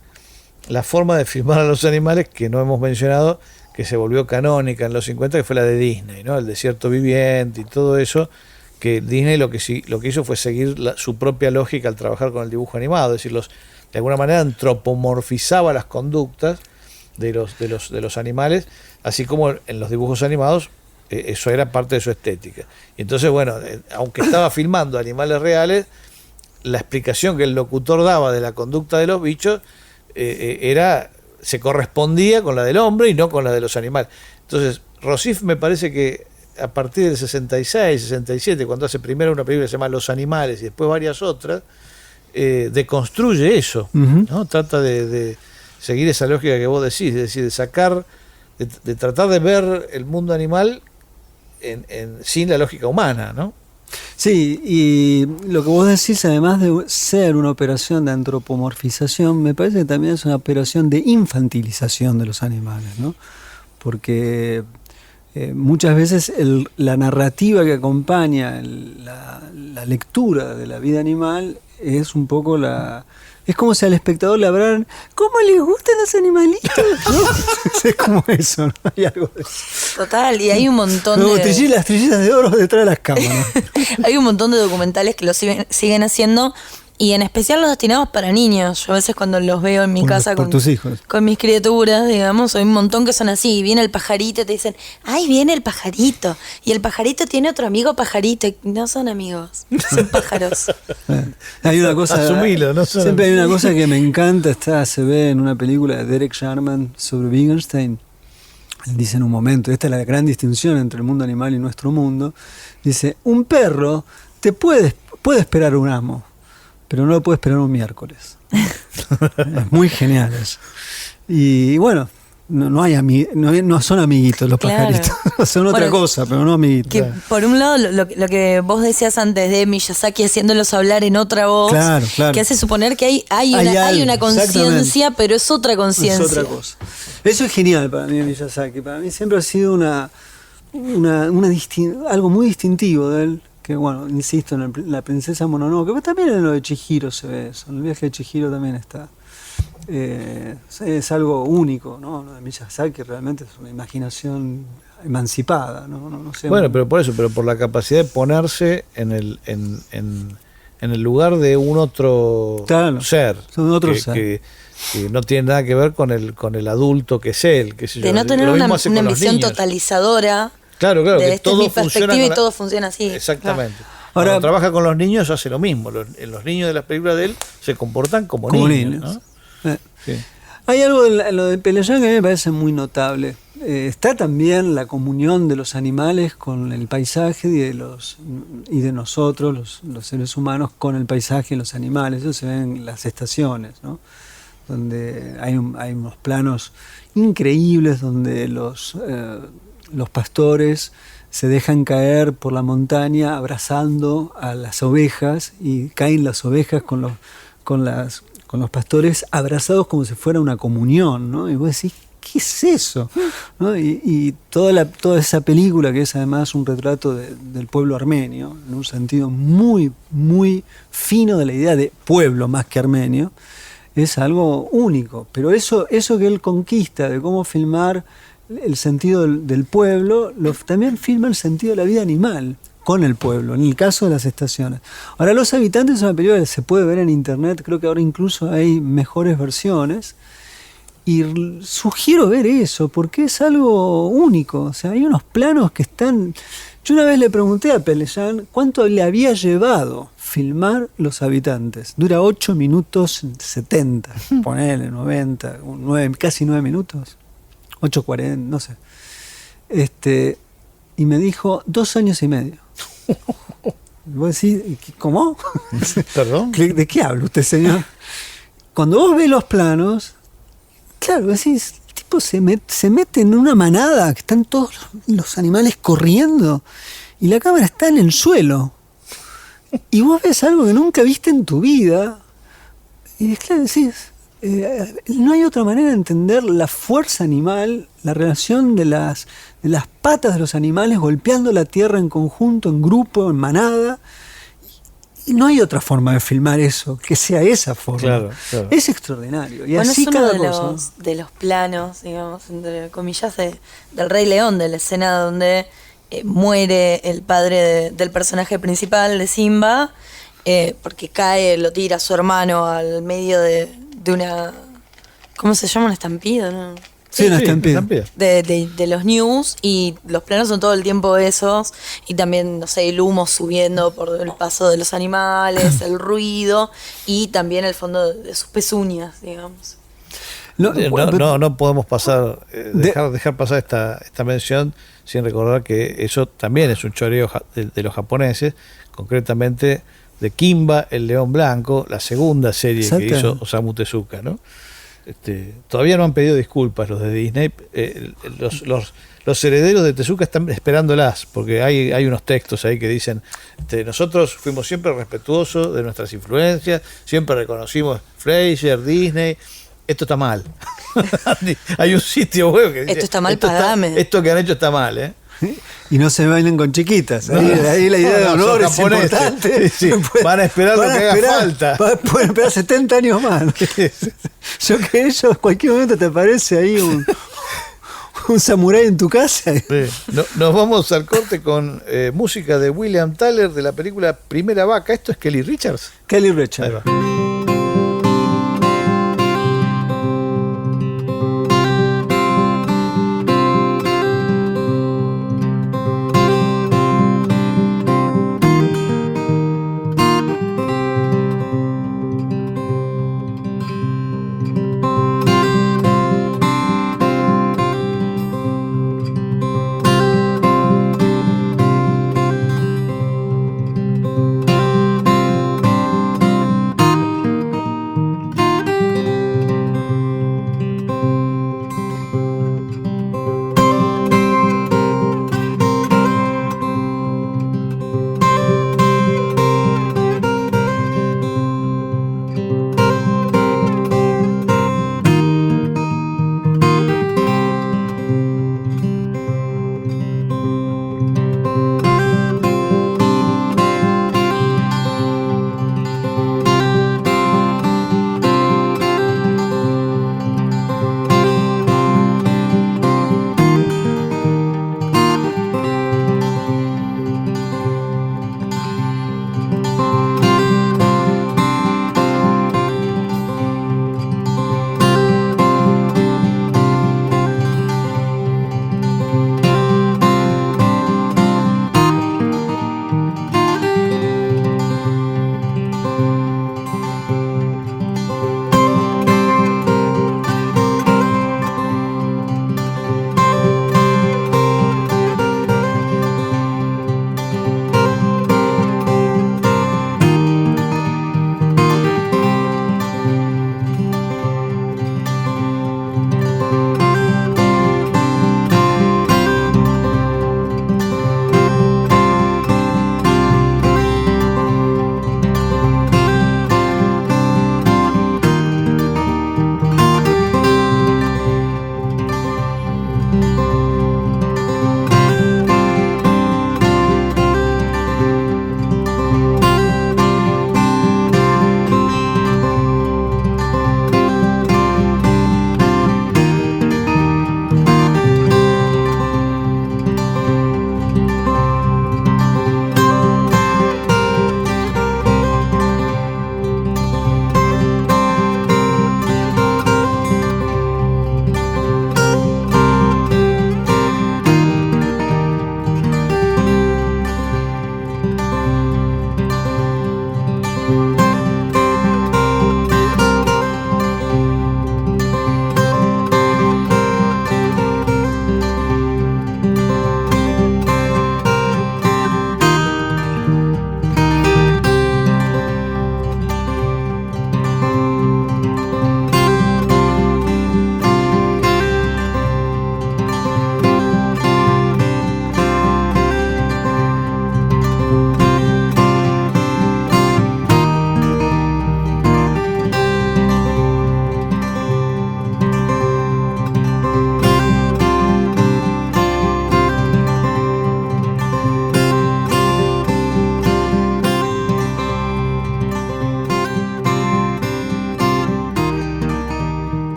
forma de filmar a los animales que no hemos mencionado, que se volvió canónica en los 50, que fue la de Disney, ¿no? El desierto viviente y todo eso, que Disney lo que hizo fue seguir su propia lógica al trabajar con el dibujo animado, es decir, de alguna manera antropomorfizaba las conductas de los animales, así como en los dibujos animados eso era parte de su estética. Y entonces, bueno, aunque estaba filmando animales reales, la explicación que el locutor daba de la conducta de los bichos se correspondía con la del hombre y no con la de los animales. Entonces, Rossif me parece que a partir del 66, 67, cuando hace primero una película que se llama Los Animales y después varias otras, deconstruye eso, ¿no? Trata de seguir esa lógica que vos decís, es decir, de sacar, de tratar de ver el mundo animal sin la lógica humana, ¿no? Sí, y lo que vos decís, además de ser una operación de antropomorfización, me parece que también es una operación de infantilización de los animales, ¿no? Porque muchas veces la narrativa que acompaña la lectura de la vida animal es un poco es como si al espectador le hablaran ¿cómo les gustan los animalitos? ¿No? Es como eso, ¿no? Hay algo de eso. Total, y hay un montón Luego de... las trillitas de oro detrás de las cámaras. Hay un montón de documentales que lo siguen haciendo Y en especial los destinados para niños. Yo a veces cuando los veo en mi casa por tus hijos. con mis criaturas, digamos, hay un montón que son así. Y viene el pajarito y te dicen, ¡ay, viene el pajarito! Y el pajarito tiene otro amigo pajarito. Y no son amigos, son pájaros. Hay una cosa. Asumilo, no son siempre hay amigos. una cosa que me encanta, se ve en una película de Derek Sharman sobre Wittgenstein. Él dice en un momento, esta es la gran distinción entre el mundo animal y nuestro mundo. Dice, un perro te puede esperar un amo, pero no lo puede esperar un miércoles. Es muy genial eso. Y bueno, no son amiguitos los Claro. pajaritos. Son otra Bueno, cosa, pero no amiguitos. Que por un lado, lo que vos decías antes de Miyazaki haciéndolos hablar en otra voz, Claro. que hace suponer que hay algo, una conciencia, exactamente. pero es otra conciencia. Es otra cosa. Eso es genial para mí, Miyazaki. Para mí siempre ha sido algo muy distintivo de él. Que bueno, insisto, en la princesa Mononoke, pero también en lo de Chihiro se ve eso. En el viaje de Chihiro también está. Es algo único, ¿no? Lo de Miyazaki realmente es una imaginación emancipada, ¿no? No sé. Bueno, pero por la capacidad de ponerse en el lugar de un otro Claro, ser. son otro que, ser. que no tiene nada que ver con el adulto que es él. Qué sé yo. De no tener Lo mismo una hace con los visión niños. totalizadora. Claro, de que esta es todo mi funciona perspectiva y con todo funciona así. Exactamente. Ahora- Cuando trabaja con los niños hace lo mismo. Los niños de las películas de él se comportan como niños. ¿no? Sí. Hay algo en lo de Peleján que a mí me parece muy notable. Está también la comunión de los animales con el paisaje y de nosotros, los seres humanos, con el paisaje y los animales. Eso se ve en las estaciones, ¿no? Donde hay unos planos increíbles donde los pastores se dejan caer por la montaña abrazando a las ovejas y caen las ovejas con los pastores abrazados como si fuera una comunión, ¿no? Y vos decís, ¿qué es eso? ¿No? Y toda esa película, que es además un retrato del pueblo armenio, en un sentido muy, muy fino de la idea de pueblo más que armenio, es algo único. Pero eso que él conquista de cómo filmar el sentido del pueblo, también filma el sentido de la vida animal con el pueblo, en el caso de las estaciones. Ahora, Los Habitantes es una película que se puede ver en internet, creo que ahora incluso hay mejores versiones, y sugiero ver eso, porque es algo único. O sea, hay unos planos que están... Yo una vez le pregunté a Peleján cuánto le había llevado filmar Los Habitantes. Dura 8 minutos 70, ponele 90, casi 9 minutos. 8:40, no sé. Y me dijo 2 años y medio. Vos decís, ¿cómo? ¿Perdón? ¿De qué habla usted, señor? Cuando vos ves los planos, claro, decís, el tipo se mete en una manada, que están todos los animales corriendo, y la cámara está en el suelo. Y vos ves algo que nunca viste en tu vida, y claro, decís, no hay otra manera de entender la fuerza animal, la relación de las patas de los animales golpeando la tierra en conjunto, en grupo, en manada. Y no hay otra forma de filmar eso que sea esa forma. Claro, claro. Es extraordinario. Y Bueno, así es uno cada de cosa. de los planos, digamos, entre comillas, del Rey León, de la escena donde muere el padre del personaje principal, de Simba, porque lo tira a su hermano al medio de una... ¿Cómo se llama? ¿Una estampida? ¿No? Sí, una estampida. De los news, y los planos son todo el tiempo esos, y también, no sé, el humo subiendo por el paso de los animales, el ruido, y también el fondo de sus pezuñas, digamos. No podemos pasar dejar pasar esta mención sin recordar que eso también es un choreo de los japoneses, concretamente de Kimba, el león blanco, la segunda serie que hizo Osamu Tezuka, ¿no? Todavía no han pedido disculpas los de Disney. Los herederos de Tezuka están esperándolas, porque hay unos textos ahí que dicen, nosotros fuimos siempre respetuosos de nuestras influencias, siempre reconocimos Fleischer, Disney. Esto está mal. Hay un sitio web que dice, esto está mal, pagame. Esto que han hecho está mal, ¿eh? Y no se bailen con chiquitas. Ahí la idea de honor es importante. Sí. Van a esperar lo que haga falta. Pueden esperar 70 años más. Yo que ellos, en cualquier momento te aparece ahí un samurái en tu casa. Sí. Nos vamos al corte con música de William Tyler de la película Primera Vaca. ¿Esto es Kelly Richards? Kelly Ahí Richards. va.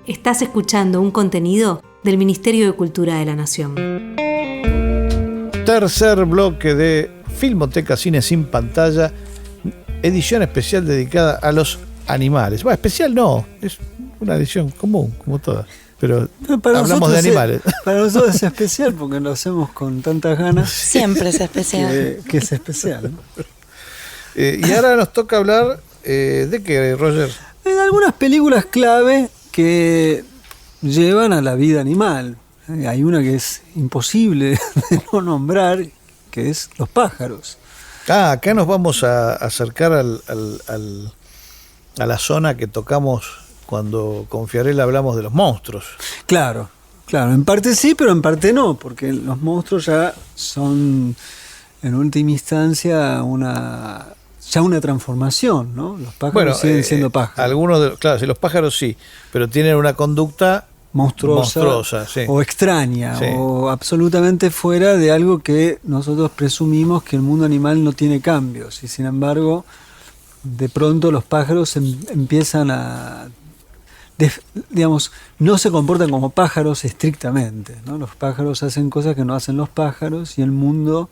Estás escuchando un contenido del Ministerio de Cultura de la Nación. Tercer bloque de Filmoteca Cine Sin Pantalla, edición especial dedicada a los animales. Bueno, especial no, es una edición común, como todas. Pero hablamos de animales. Para nosotros es especial porque lo hacemos con tantas ganas. Siempre es especial. Que es especial, ¿no? Y ahora nos toca hablar de qué, Roger. Hay algunas películas clave que llevan a la vida animal. Hay una que es imposible de no nombrar, que es Los pájaros. Acá nos vamos a acercar a la zona que tocamos cuando con Fiarella hablamos de los monstruos. Claro. Claro, en parte sí, pero en parte no, porque los monstruos ya son, en última instancia, una transformación, ¿no? Los pájaros siguen siendo pájaros. Algunos, claro, sí, los pájaros sí, pero tienen una conducta monstruosa sí. O extraña, sí. O absolutamente fuera de algo que nosotros presumimos que el mundo animal no tiene cambios, y sin embargo, de pronto los pájaros empiezan a... digamos, no se comportan como pájaros estrictamente, ¿no? Los pájaros hacen cosas que no hacen los pájaros y el mundo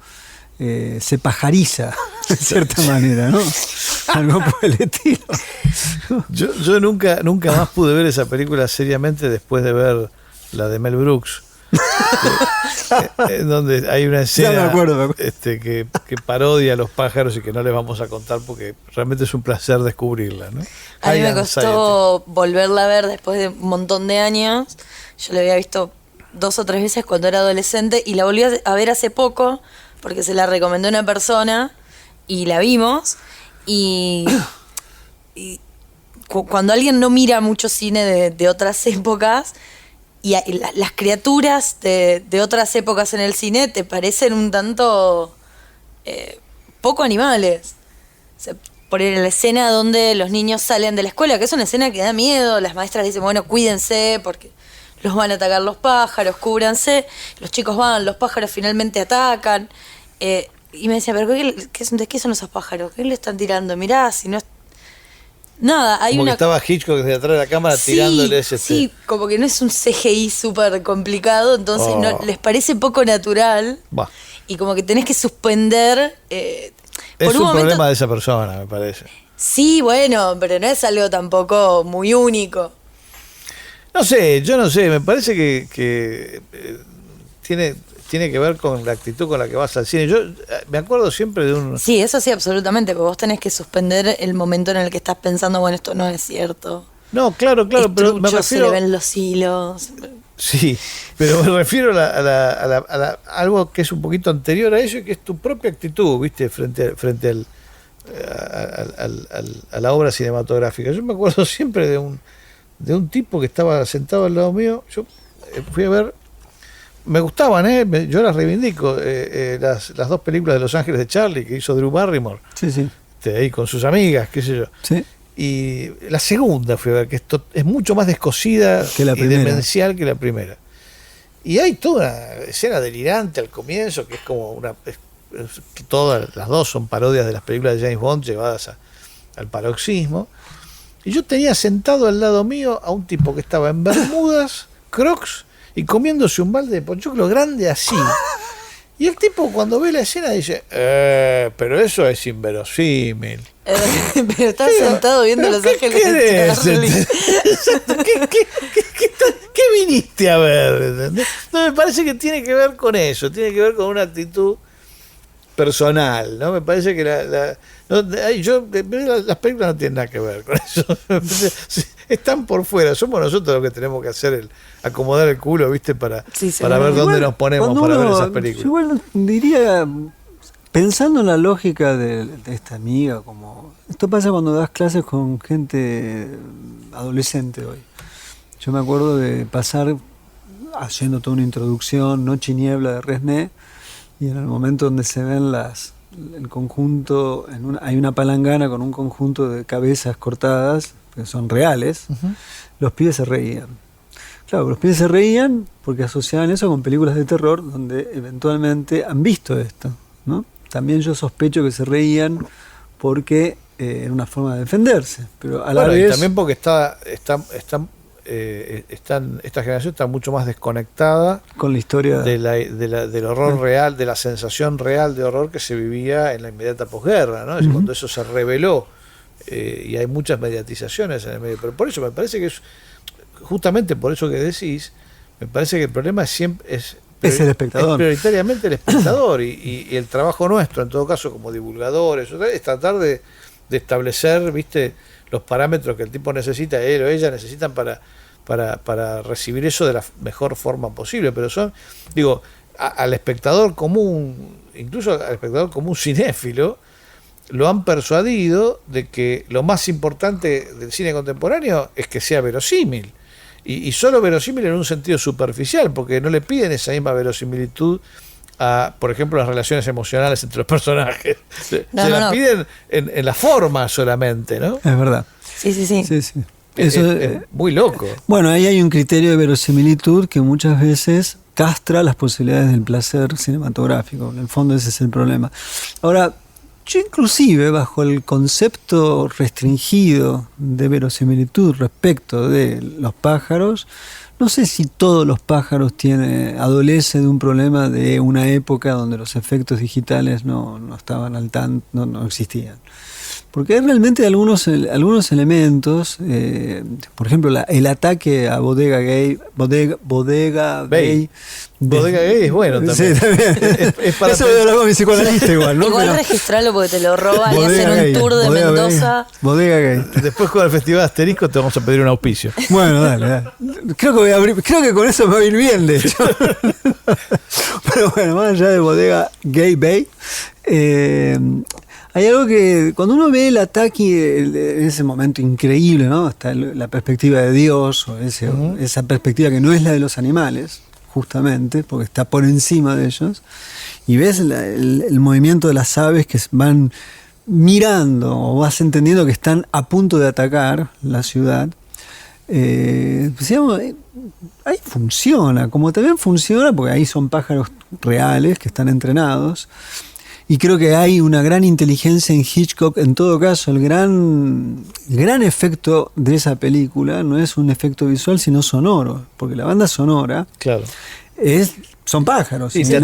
se pajariza de cierta manera, ¿no? Algo por el estilo. Yo nunca más pude ver esa película seriamente después de ver la de Mel Brooks. En donde hay una escena me acuerdo. Que parodia a los pájaros y que no les vamos a contar porque realmente es un placer descubrirla, ¿no? A mí me costó volverla a ver después de un montón de años. Yo la había visto 2 o 3 veces cuando era adolescente y la volví a ver hace poco porque se la recomendó una persona y la vimos. Y cuando alguien no mira mucho cine de otras épocas y las criaturas de otras épocas en el cine te parecen un tanto poco animales. O sea, por la escena donde los niños salen de la escuela, que es una escena que da miedo, las maestras dicen, bueno, cuídense porque los van a atacar los pájaros, cúbranse, los chicos van, los pájaros finalmente atacan. Y me decía, pero ¿de qué son esos pájaros? ¿Qué le están tirando? Mirá, si no es... Nada, hay como una... que estaba Hitchcock desde atrás de la cámara tirándole ese... Sí, como que no es un CGI súper complicado, entonces no, les parece poco natural. Bah. Y como que tenés que suspender... es un problema de esa persona, me parece. Sí, bueno, pero no es algo tampoco muy único. No sé, yo no sé, me parece que tiene que ver con la actitud con la que vas al cine. Yo me acuerdo siempre de un... Sí, eso sí, absolutamente, porque vos tenés que suspender el momento en el que estás pensando, bueno, esto no es cierto. No, claro, pero me refiero... se le ven los hilos. Sí, pero me refiero a algo que es un poquito anterior a eso y que es tu propia actitud, ¿viste? Frente a la obra cinematográfica. Yo me acuerdo siempre de un tipo que estaba sentado al lado mío. Yo fui a ver... Me gustaban, yo las reivindico, las 2 películas de Los Ángeles de Charlie que hizo Drew Barrymore. Sí. Ahí con sus amigas, qué sé yo. Sí. Y la segunda fui a ver, que esto es mucho más descosida y demencial que la primera. Y hay toda una escena delirante al comienzo, que es como todas las 2 son parodias de las películas de James Bond llevadas al paroxismo. Y yo tenía sentado al lado mío a un tipo que estaba en bermudas, crocs, y comiéndose un balde de pochoclo grande así. Y el tipo cuando ve la escena dice, pero eso es inverosímil. Pero estás sentado viendo Los Ángeles de Charlie. ¿Qué viniste a ver? ¿Entendés? No, me parece que tiene que ver con eso, tiene que ver con una actitud personal, ¿no? Me parece que las películas no tienen nada que ver con eso. Están por fuera, somos nosotros los que tenemos que hacer acomodar el culo, ¿viste? Para ver dónde nos ponemos para ver esas películas. Igual diría, pensando en la lógica de esta amiga, como esto pasa cuando das clases con gente adolescente hoy. Yo me acuerdo de pasar haciendo toda una introducción, Noche y Niebla de Resné, y en el momento donde se ven el conjunto, hay una palangana con un conjunto de cabezas cortadas, que son reales, los pibes se reían. Claro, los pibes se reían porque asociaban eso con películas de terror donde eventualmente han visto esto, ¿no? También yo sospecho que se reían porque era una forma de defenderse, pero a la vez... Y también porque esta generación está mucho más desconectada con la historia del horror real, de la sensación real de horror que se vivía en la inmediata posguerra, ¿no? Es cuando eso se reveló, y hay muchas mediatizaciones en el medio. Pero por eso me parece que es justamente por eso que decís, me parece que el problema es siempre es el espectador. Es prioritariamente el espectador y el trabajo nuestro, en todo caso, como divulgadores, es tratar de establecer, ¿viste?, los parámetros que el tipo necesita, él o ella necesitan para recibir eso de la mejor forma posible. Pero al espectador común, incluso al espectador común cinéfilo, lo han persuadido de que lo más importante del cine contemporáneo es que sea verosímil. y solo verosímil en un sentido superficial, porque no le piden esa misma verosimilitud a, por ejemplo, las relaciones emocionales entre los personajes. Se la piden en la forma solamente, ¿no? Es verdad. Sí. Eso es muy loco. Bueno, ahí hay un criterio de verosimilitud que muchas veces castra las posibilidades del placer cinematográfico. En el fondo ese es el problema. Ahora, yo inclusive bajo el concepto restringido de verosimilitud respecto de los pájaros, no sé si todos los pájaros adolecen de un problema de una época donde los efectos digitales no estaban al tanto, no existían. Porque hay realmente algunos elementos, por ejemplo, el ataque a Bodega Gay. Bodega Gay es bueno también. Sí, también. Eso lo hablaba con mi psicoanalista igual, ¿no? Igual registralo porque te lo roban y hacen un tour de Mendoza. Bodega Gay. Después con el Festival Asterisco te vamos a pedir un auspicio. Bueno, dale. Creo que con eso me va a ir bien, de hecho. Pero bueno, más allá de Bodega Gay Bay, hay algo que cuando uno ve el ataque en ese momento increíble, ¿no? Hasta la perspectiva de Dios, o esa perspectiva que no es la de los animales, justamente, porque está por encima de ellos, y ves el movimiento de las aves que van mirando, o vas entendiendo que están a punto de atacar la ciudad. Digamos, ahí funciona, como también funciona, porque ahí son pájaros reales que están entrenados. Y creo que hay una gran inteligencia en Hitchcock. En todo caso, el gran efecto de esa película no es un efecto visual, sino sonoro. Porque la banda sonora son pájaros. Sí, te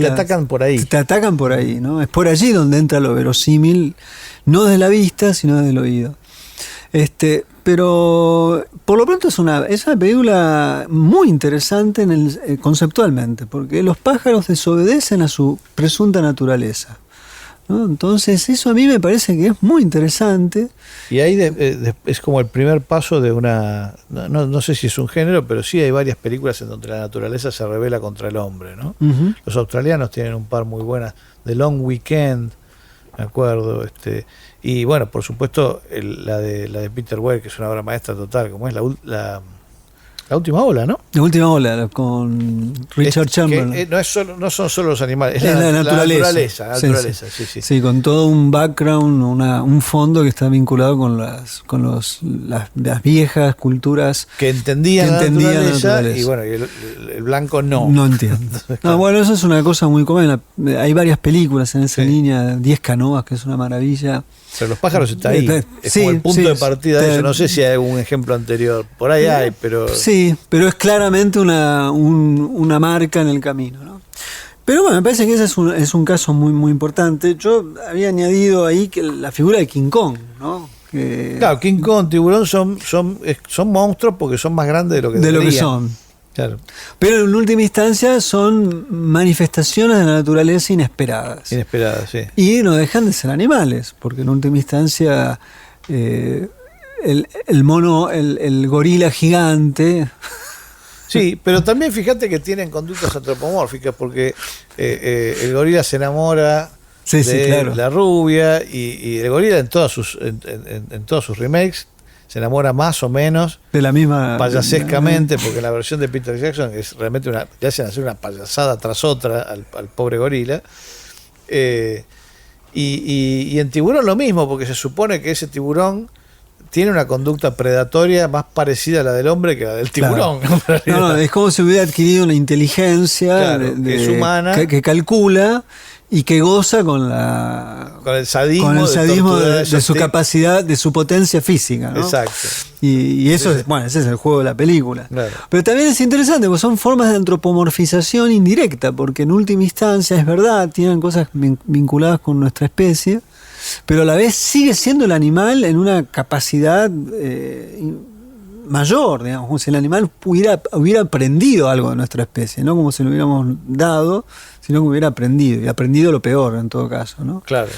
atacan por ahí. Te atacan por ahí, ¿no? Es por allí donde entra lo verosímil, no desde la vista, sino desde el oído. Pero por lo pronto es una película muy interesante conceptualmente, porque los pájaros desobedecen a su presunta naturaleza, ¿no? Entonces eso a mí me parece que es muy interesante. Y ahí es como el primer paso de una, no sé si es un género, pero sí hay varias películas en donde la naturaleza se rebela contra el hombre, ¿no? Uh-huh. Los australianos tienen un par muy buenas, The Long Weekend, me acuerdo, y bueno, por supuesto la de Peter Weir, que es una obra maestra total, como es la última ola, ¿no? La última ola con Richard Chamberlain. No son solo los animales, es la naturaleza. Sí, con todo un background, un fondo que está vinculado con las viejas culturas que entendían la naturaleza, y bueno, el blanco no. No entiendo. Bueno, eso es una cosa muy común. Hay varias películas en esa línea, 10 canoas, que es una maravilla. Pero los pájaros está ahí. Es como el punto de partida de eso. No sé si hay algún ejemplo anterior. Por ahí hay, pero... Sí, pero es claramente una marca en el camino, ¿no? Pero bueno, me parece que ese es un caso muy, muy importante. Yo había añadido ahí que la figura de King Kong, ¿no? Claro, King Kong, Tiburón son monstruos porque son más grandes de lo que deberían. De lo que son. Claro. Pero en última instancia son manifestaciones de la naturaleza inesperadas. Inesperadas, sí. Y no dejan de ser animales, porque en última instancia el mono, el gorila gigante. Sí, pero también fíjate que tienen conductas antropomórficas, porque el gorila se enamora de la rubia, y el gorila en todos sus remakes se enamora más o menos de la misma payasescamente, porque en la versión de Peter Jackson es realmente le hacen hacer una payasada tras otra al pobre gorila. Y en Tiburón lo mismo, porque se supone que ese tiburón tiene una conducta predatoria más parecida a la del hombre que a la del tiburón. Claro. No, es como si hubiera adquirido una inteligencia que es humana, que calcula y que goza con el sadismo de su capacidad, de su potencia física, ¿no? Exacto. Y eso ese es el juego de la película. Claro. Pero también es interesante, porque son formas de antropomorfización indirecta, porque en última instancia es verdad, tienen cosas vinculadas con nuestra especie, pero a la vez sigue siendo el animal en una capacidad mayor, digamos, como si el animal hubiera aprendido algo de nuestra especie, no como si lo hubiéramos dado, sino que hubiera aprendido, y aprendido lo peor en todo caso, ¿no? Claro.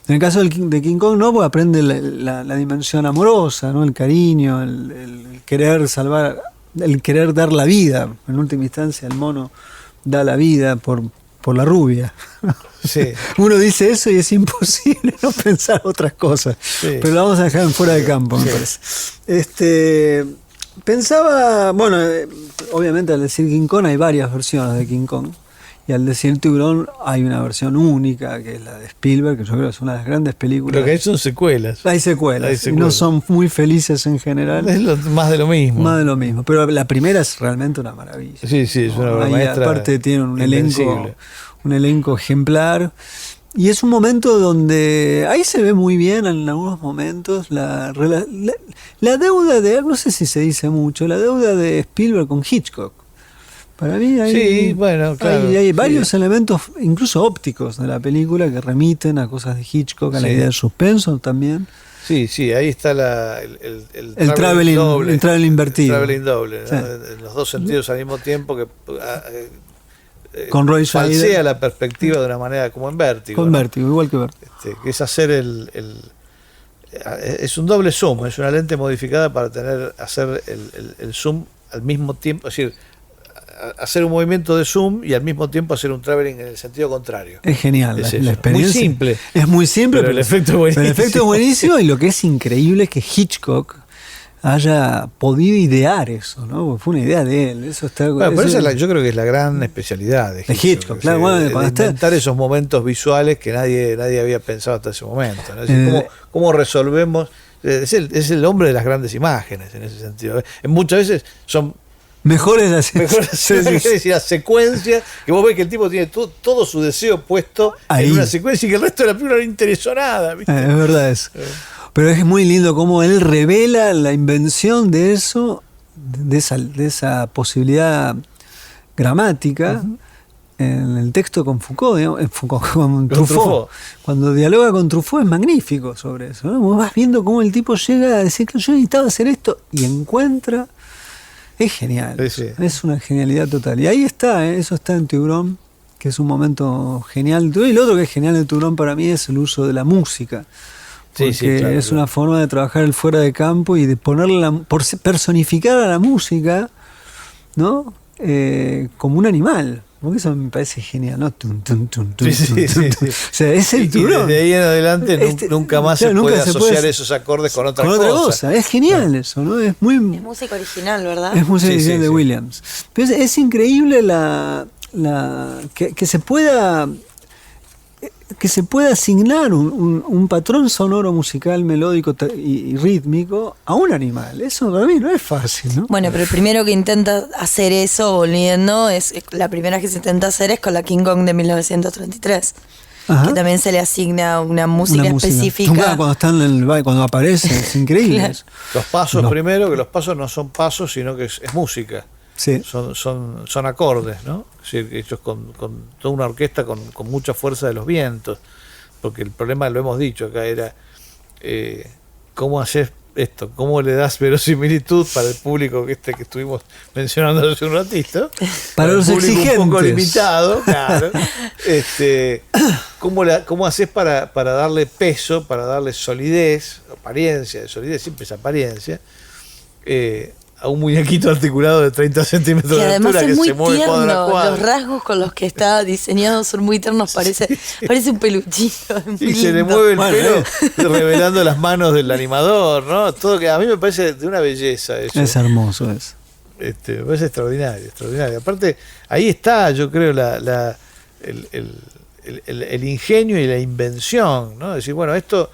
En el caso de King Kong, no, pues aprende la dimensión amorosa, ¿no? El cariño, el querer salvar, el querer dar la vida. En última instancia, el mono da la vida por la rubia. Sí. Uno dice eso y es imposible no pensar otras cosas. Sí. Pero lo vamos a dejar en fuera de campo, me parece. Pensaba, bueno, obviamente al decir King Kong hay varias versiones de King Kong. Y al decir Tiburón hay una versión única, que es la de Spielberg, que yo creo que es una de las grandes películas. Lo que hay son secuelas. Hay secuelas. Y no son muy felices en general. Es más de lo mismo. Más de lo mismo. Pero la primera es realmente una maravilla. Sí, es una obra ahí maestra. Aparte tienen un elenco ejemplar. Y es un momento donde ahí se ve muy bien en algunos momentos la deuda de, no sé si se dice mucho, la deuda de Spielberg con Hitchcock. Para mí hay varios elementos, incluso ópticos, de la película que remiten a cosas de Hitchcock, a la idea del suspenso también. Sí, ahí está el traveling invertido. El traveling doble, ¿no? En los dos sentidos al mismo tiempo, que con Roy Scheider falsea la perspectiva de una manera como en Vértigo. Con Vértigo, igual que Vértigo. Que es hacer es un doble zoom, es una lente modificada para hacer el zoom al mismo tiempo, es decir, hacer un movimiento de zoom y al mismo tiempo hacer un traveling en el sentido contrario. Es genial, la experiencia. Muy simple. Es muy simple, pero el efecto es buenísimo. Pero el efecto es buenísimo, y lo que es increíble es que Hitchcock haya podido idear eso, ¿no? Porque fue una idea de él. Yo creo que es la gran especialidad de Hitchcock. Claro, inventar esos momentos visuales que nadie había pensado hasta ese momento, ¿no? Es decir, ¿cómo resolvemos? Es el hombre de las grandes imágenes en ese sentido. Muchas veces son mejores las secuencias, que vos ves que el tipo tiene todo su deseo puesto ahí en una secuencia y que el resto de la película no le interesó nada, ¿viste? Es verdad eso. Pero es muy lindo cómo él revela la invención de eso, de esa posibilidad gramática, en el texto con Foucault, con Truffaut. Cuando dialoga con Truffaut es magnífico sobre eso, ¿no? Vos vas viendo cómo el tipo llega a decir que yo necesitaba hacer esto y encuentra. Es genial. Sí. Es una genialidad total. Y ahí está, eso está en Tiburón, que es un momento genial. Y lo otro que es genial de Tiburón para mí es el uso de la música. Porque claro, es una forma de trabajar el fuera de campo y de personificar a la música, ¿no? Como un animal. Porque eso me parece genial, ¿no? O sea, es el Tiburón. Y desde ahí en adelante nunca más se puede asociar esos acordes con otra cosa. Es genial eso, ¿no? Es música original, ¿verdad? Es música original de Williams. Pero es increíble que se pueda asignar un patrón sonoro musical, melódico y rítmico a un animal. Eso para mí no es fácil, ¿no? Bueno, pero el primero que intenta hacer eso, volviendo, la primera que se intenta hacer es con la King Kong de 1933. Ajá. Que también se le asigna una música específica. Cuando aparece, es increíble. Claro. Los pasos primero, que los pasos no son pasos, sino que es música. Sí. Son acordes, ¿no? Es decir, hechos con toda una orquesta con mucha fuerza de los vientos, porque el problema, lo hemos dicho acá, era cómo haces esto, cómo le das verosimilitud para el público que estuvimos mencionando hace un ratito, para los exigentes, un poco limitado, claro. ¿Cómo haces para darle peso, para darle solidez, apariencia, de solidez, siempre es apariencia, a un muñequito articulado de 30 centímetros de altura que se mueve cuadro a cuadro? Los rasgos con los que está diseñado son muy tiernos, parece un peluchito. Y se le mueve el pelo revelando las manos del animador, ¿no? Todo que a mí me parece de una belleza eso. Es hermoso eso. Me parece extraordinario. Aparte, ahí está, yo creo, el ingenio y la invención, ¿no? Decir, bueno, esto,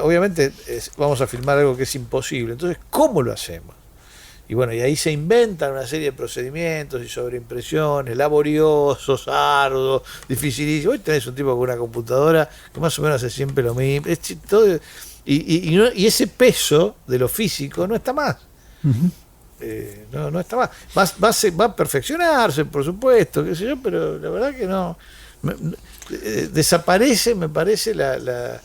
obviamente vamos a filmar algo que es imposible, entonces, ¿cómo lo hacemos? Y bueno, y ahí se inventan una serie de procedimientos y sobreimpresiones laboriosos, arduos, dificilísimos. Hoy tenés un tipo con una computadora que más o menos hace siempre lo mismo. Y ese peso de lo físico no está más. Uh-huh. No está más. Va a perfeccionarse, por supuesto, qué sé yo, pero la verdad que no. Desaparece, me parece, la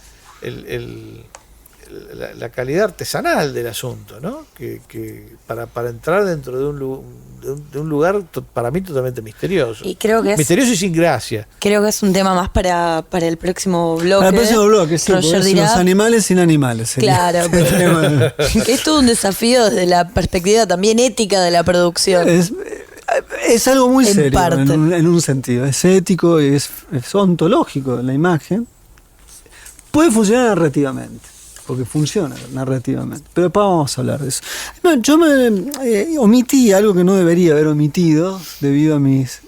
calidad artesanal del asunto, ¿no? Que para entrar dentro de un lugar para mí totalmente misterioso. Y creo que misterioso y sin gracia. Creo que es un tema más para el próximo bloque. Para el próximo bloque, sí, los animales sin animales. Claro, pero que es todo un desafío desde la perspectiva también ética de la producción. Es algo muy serio en un sentido. Es ético, es ontológico la imagen. Puede funcionar narrativamente. porque funciona narrativamente. Pero después vamos a hablar de eso. No, yo me omití algo que no debería haber omitido debido a mis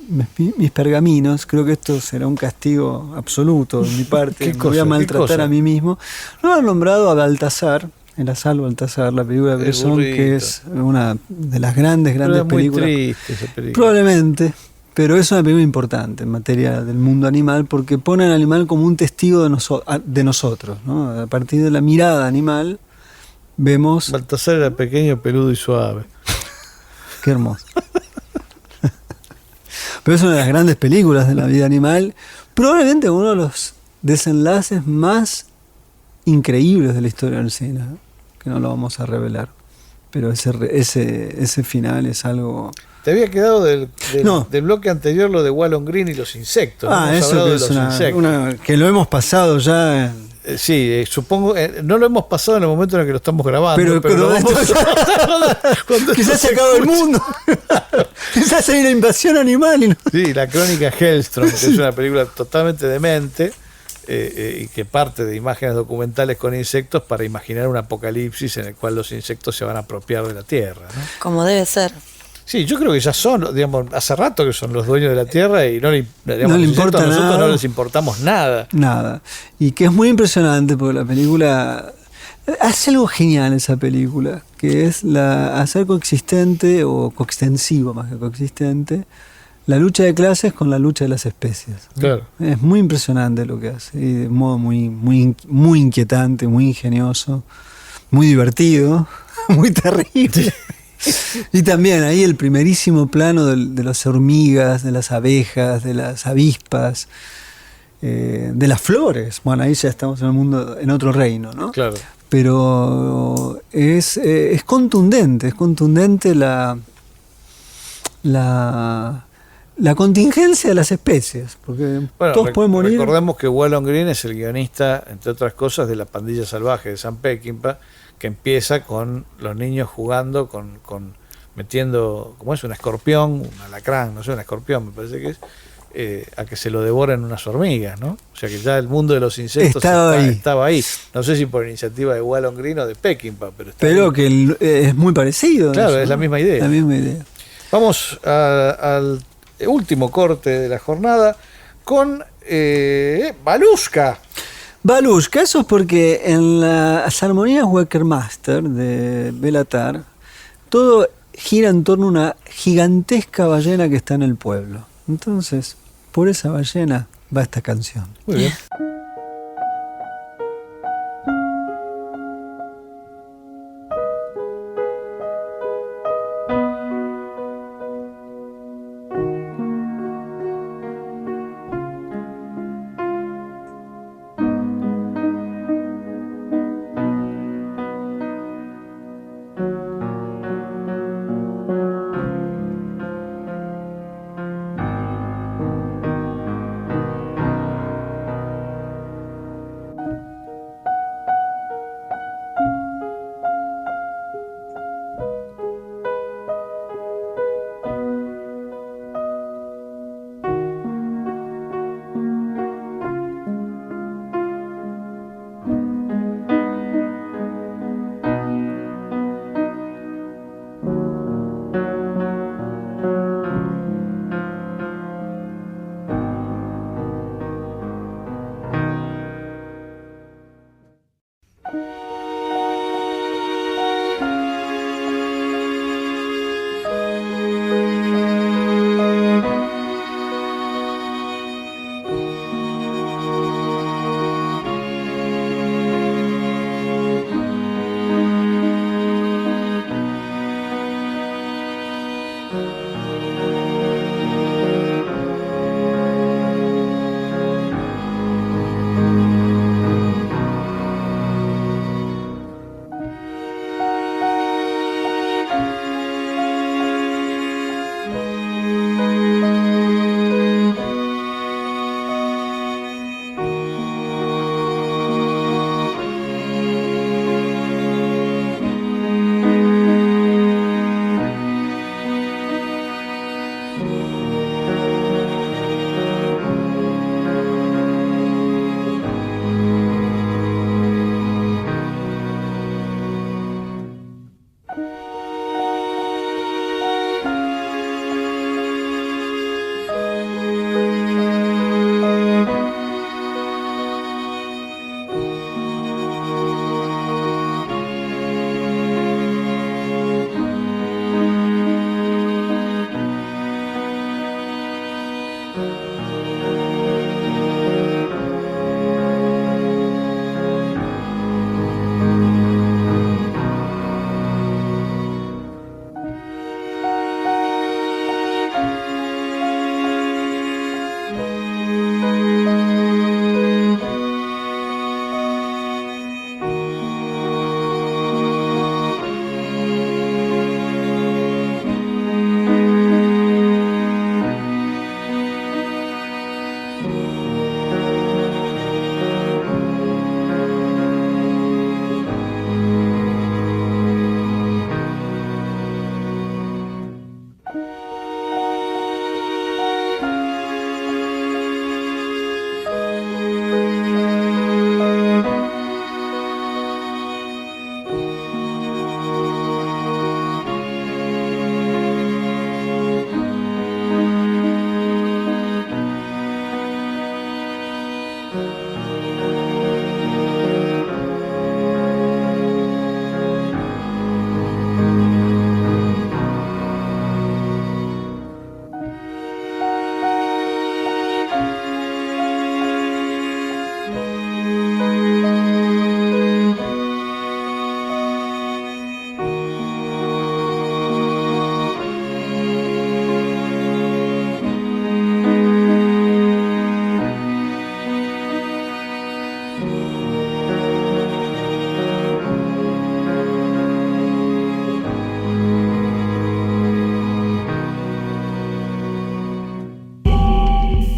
pergaminos. Creo que esto será un castigo absoluto de mi parte. ¿Qué Me voy a cosa? maltratar a mí mismo. No he nombrado a Baltasar, El asalvo Baltasar, la película de Bresson, que es una de las grandes Pero es muy películas. triste esa película. Probablemente, pero es una película importante en materia del mundo animal porque pone al animal como un testigo de nosotros, ¿no? A partir de la mirada animal vemos... Baltasar era pequeño, peludo y suave. Qué hermoso. Pero es una de las grandes películas de la vida animal, probablemente uno de los desenlaces más increíbles de la historia del cine, ¿no? Que no lo vamos a revelar, pero ese final es algo... Te había quedado del No. bloque anterior lo de Wallon Green y los insectos. ¿No? Hemos eso hablado que de es los insectos. que lo hemos pasado ya... Sí, supongo, no lo hemos pasado en el momento en el que lo estamos grabando, pero lo vamos cuando quizás esto se acabó el mundo. Quizás hay una invasión animal. ¿No? Sí, la crónica Hellstrom, que es una película totalmente demente y que parte de imágenes documentales con insectos para imaginar un apocalipsis en el cual los insectos se van a apropiar de la Tierra, ¿no? Como debe ser. Sí, yo creo que ya son, digamos, hace rato que son los dueños de la Tierra y no le importa a nosotros nada. no les importamos nada. Nada. Y que es muy impresionante porque la película hace algo genial, esa película, que es hacer coexistente o coextensivo más que coexistente la lucha de clases con la lucha de las especies. Claro. Es muy impresionante lo que hace, y de modo muy inquietante, muy ingenioso, muy divertido, muy terrible. Y también ahí el primerísimo plano de las hormigas, de las abejas, de las avispas, de las flores. Bueno, ahí ya estamos en el mundo, en otro reino, ¿no? Claro. Pero es contundente la contingencia de las especies, porque Bueno, todos pueden morir. Recordemos que Wallon Green es el guionista, entre otras cosas, de La Pandilla Salvaje de Sam Peckinpah, que empieza con los niños jugando con metiendo, como es, un escorpión, un alacrán, no sé, un escorpión me parece que es, a que se lo devoren unas hormigas, ¿no? O sea que ya el mundo de los insectos estaba ahí. No sé si por iniciativa de Wallon Green o de Peckinpah, pero ahí. Que es muy parecido. Claro, eso, es la ¿no? misma idea. La misma idea. Vamos al último corte de la jornada con Balushka. Balushka, eso es porque en las armonías Weckermaster de Béla Tarr, todo gira en torno a una gigantesca ballena que está en el pueblo. Entonces, por esa ballena va esta canción. Muy bien.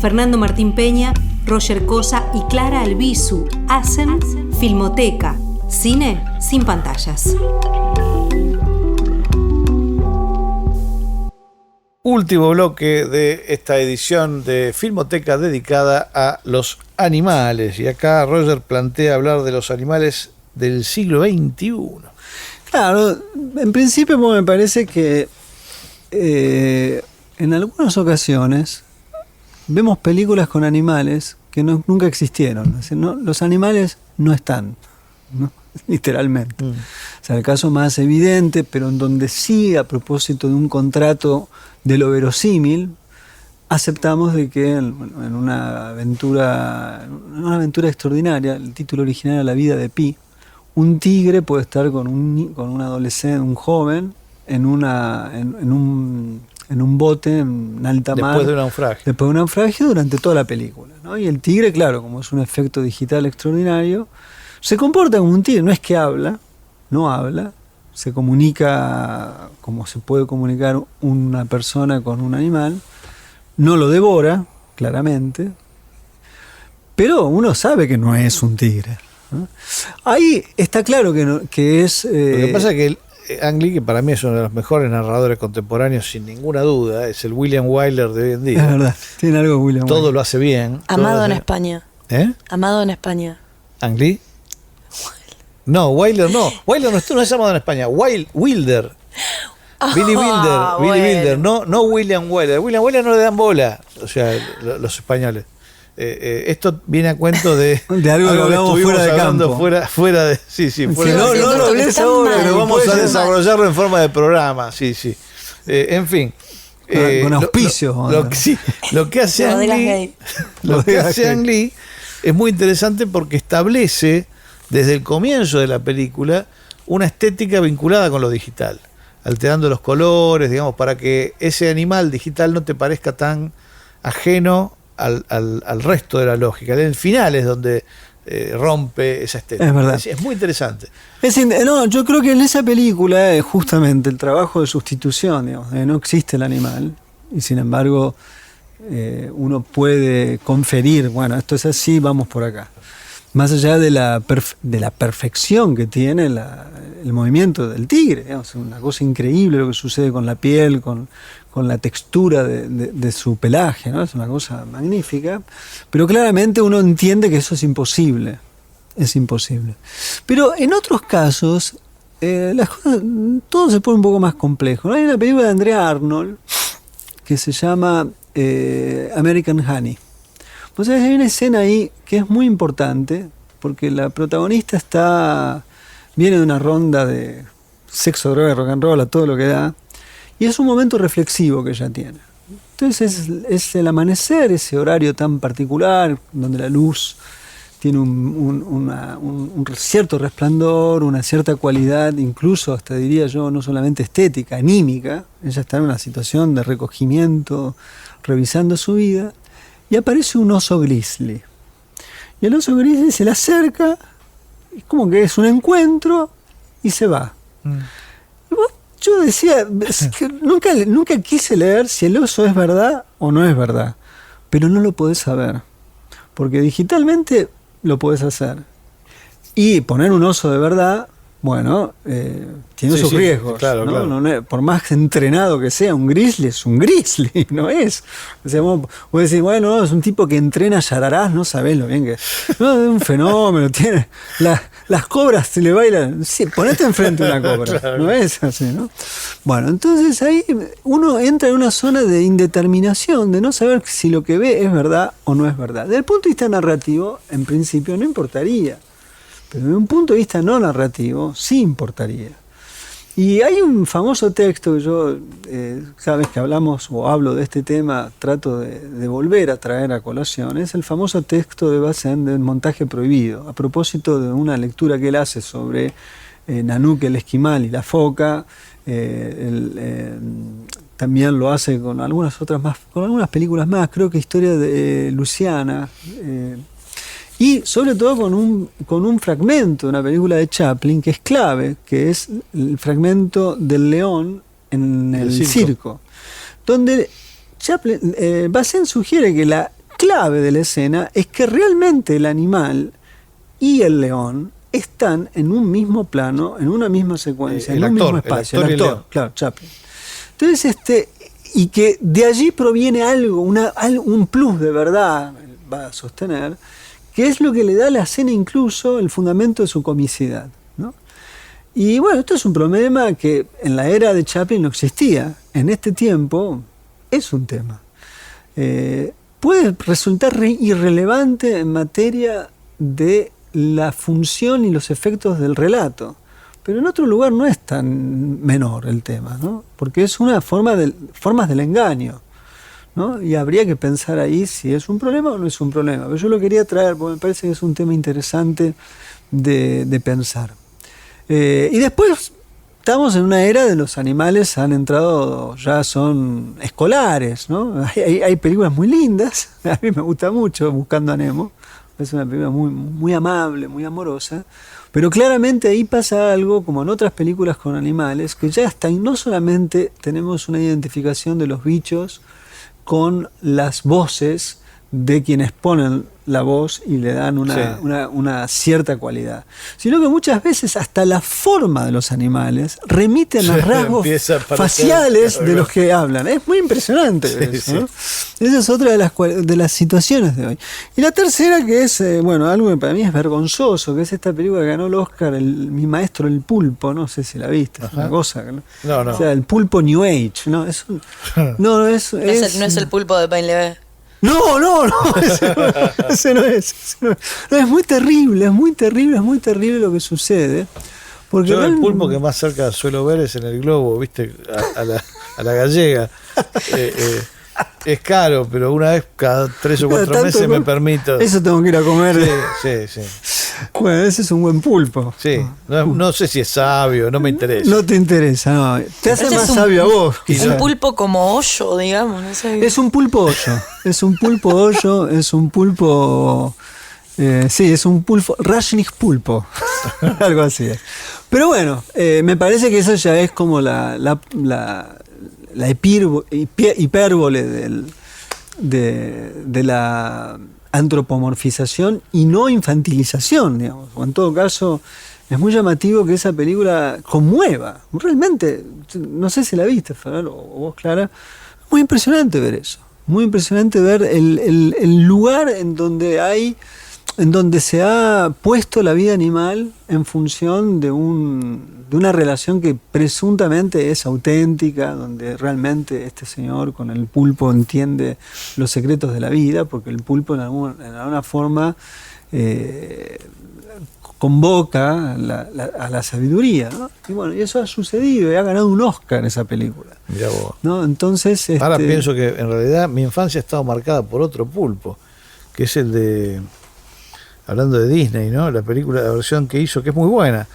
Fernando Martín Peña, Roger Cosa y Clara Albizu hacen Filmoteca, cine sin pantallas. Último bloque de esta edición de Filmoteca dedicada a los animales. Y acá Roger plantea hablar de los animales del siglo XXI. Claro, en principio me parece que en algunas ocasiones vemos películas con animales que nunca existieron. Es decir, los animales no están, ¿no? Literalmente. O sea, el caso más evidente, pero en donde sí, a propósito de un contrato de lo verosímil, aceptamos de que en una aventura extraordinaria, el título original era La vida de Pi, un tigre puede estar con un adolescente, un joven, en un bote en alta mar. Después de un naufragio. Después de un naufragio durante toda la película, ¿no? Y el tigre, claro, como es un efecto digital extraordinario, se comporta como un tigre. No es que no habla, se comunica como se puede comunicar una persona con un animal, no lo devora, claramente, pero uno sabe que no es un tigre, ¿no? Ahí está claro que es... Lo que pasa es que Ang Lee, que para mí es uno de los mejores narradores contemporáneos, sin ninguna duda, es el William Wyler de hoy en día. Es verdad, tiene algo de William Todo Wyler. lo hace bien. Amado en España. ¿Eh? Amado en España. ¿Ang Lee? No, Wyler no. Wyler no es amado en España. Wilder. Billy Wilder. Billy Wilder. No William Wyler. William Wyler no le dan bola. O sea, los españoles. Esto viene a cuento de algo que hablamos estuvimos fuera de hablando campo. Fuera de. Sí, fuera no, de. no lo hables ahora, Pero vamos a después desarrollarlo en forma de programa. Sí. En fin. Con auspicio. Lo que hace Ang Lee es muy interesante porque establece desde el comienzo de la película una estética vinculada con lo digital, alterando los colores, digamos, para que ese animal digital no te parezca tan ajeno al resto de la lógica. El final es donde rompe esa estética. Es verdad. Es muy interesante. Yo creo que en esa película justamente el trabajo de sustitución, digamos, no existe el animal y sin embargo uno puede conferir, bueno, esto es así, vamos por acá. Más allá de la perfección que tiene el movimiento del tigre, digamos, es una cosa increíble lo que sucede con la piel, con la textura de su pelaje, ¿no? Es una cosa magnífica, pero claramente uno entiende que eso es imposible. Pero en otros casos, las cosas, todo se pone un poco más complejo, ¿no? Hay una película de Andrea Arnold que se llama American Honey. Pues hay una escena ahí que es muy importante, porque la protagonista viene de una ronda de sexo, droga, rock and roll, a todo lo que da, y es un momento reflexivo que ella tiene. Entonces es el amanecer, ese horario tan particular, donde la luz tiene un cierto resplandor, una cierta cualidad, incluso hasta diría yo, no solamente estética, anímica. Ella está en una situación de recogimiento, revisando su vida, y aparece un oso grizzly. Y el oso grizzly se le acerca, es como que es un encuentro, y se va. Yo decía, que nunca quise leer si el oso es verdad o no es verdad, pero no lo podés saber, porque digitalmente lo podés hacer. Y poner un oso de verdad bueno, tiene sus sí, riesgos. claro, ¿no? claro. No, por más entrenado que sea, un grizzly es un grizzly, no es. O sea, vos decís, bueno, no, es un tipo que entrena yararás, no sabés lo bien que es. No, es un fenómeno, tiene. Las cobras se le bailan. Sí, ponete enfrente una cobra. Claro. No es así, ¿no? Bueno, entonces ahí uno entra en una zona de indeterminación, de no saber si lo que ve es verdad o no es verdad. Desde el punto de vista narrativo, en principio no importaría. Pero desde un punto de vista no narrativo, sí importaría. Y hay un famoso texto que yo, cada vez que hablamos o hablo de este tema, trato de volver a traer a colación. Es el famoso texto de Bazin del montaje prohibido, a propósito de una lectura que él hace sobre Nanook, el esquimal y la foca. También lo hace con algunas otras más, con algunas películas más, creo que Historia de Luciana. Y sobre todo con un fragmento de una película de Chaplin que es clave, que es el fragmento del león en el circo. Donde Bazin sugiere que la clave de la escena es que realmente el animal y el león están en un mismo plano, en una misma secuencia, en un mismo espacio. El actor, claro, Chaplin. Entonces, y que de allí proviene algo, un plus de verdad, va a sostener, que es lo que le da a la escena incluso el fundamento de su comicidad, ¿no? Y bueno, esto es un problema que en la era de Chaplin no existía. En este tiempo es un tema. Puede resultar irrelevante en materia de la función y los efectos del relato, pero en otro lugar no es tan menor el tema, ¿no? Porque es una formas del engaño, ¿no? Y habría que pensar ahí si es un problema o no es un problema. Pero yo lo quería traer porque me parece que es un tema interesante de pensar. Y después estamos en una era de los animales han entrado, ya son escolares, ¿no? Hay películas muy lindas, a mí me gusta mucho Buscando a Nemo, es una película muy, muy amable, muy amorosa, pero claramente ahí pasa algo, como en otras películas con animales, que ya está, y no solamente tenemos una identificación de los bichos con las voces de quienes ponen la voz y le dan una cierta cualidad, sino que muchas veces hasta la forma de los animales remiten a rasgos faciales de los que hablan. Es muy impresionante eso, ¿no? Esa es otra de las situaciones de hoy. Y la tercera, que es algo que para mí es vergonzoso, que es esta película que ganó el Oscar, Mi Maestro el Pulpo, no sé si la viste, es una cosa, ¿no? O sea, el pulpo New Age, ¿no? No es el pulpo de Pain Levé. No, ese no es. No, es muy terrible lo que sucede. Porque yo el pulpo que más cerca suelo ver es en el Globo, ¿viste? A la gallega. Es caro, pero una vez cada 3 o 4 meses me permito. Eso tengo que ir a comer. Sí. Bueno, ese es un buen pulpo. Sí, no sé si es sabio, no me interesa. No te interesa, no. Te hace más sabio a vos. Es un pulpo como hoyo, digamos. No sé. Es un pulpo hoyo. Es un pulpo. Es un pulpo. Rashnik pulpo. Algo así. Pero bueno, me parece que eso ya es como la hipérbole de la antropomorfización y no infantilización, digamos. O en todo caso, es muy llamativo que esa película conmueva. Realmente, no sé si la viste, Fernando, o vos, Clara. Muy impresionante ver eso. Muy impresionante ver el lugar en donde se ha puesto la vida animal en función de una relación que presuntamente es auténtica, donde realmente este señor con el pulpo entiende los secretos de la vida, porque el pulpo en alguna forma convoca a la sabiduría, ¿no? Y bueno, y eso ha sucedido y ha ganado un Oscar esa película. Mirá vos. ¿No? Entonces, ahora pienso que en realidad mi infancia ha estado marcada por otro pulpo, que es el de... Hablando de Disney, ¿no? La versión que hizo, que es muy buena,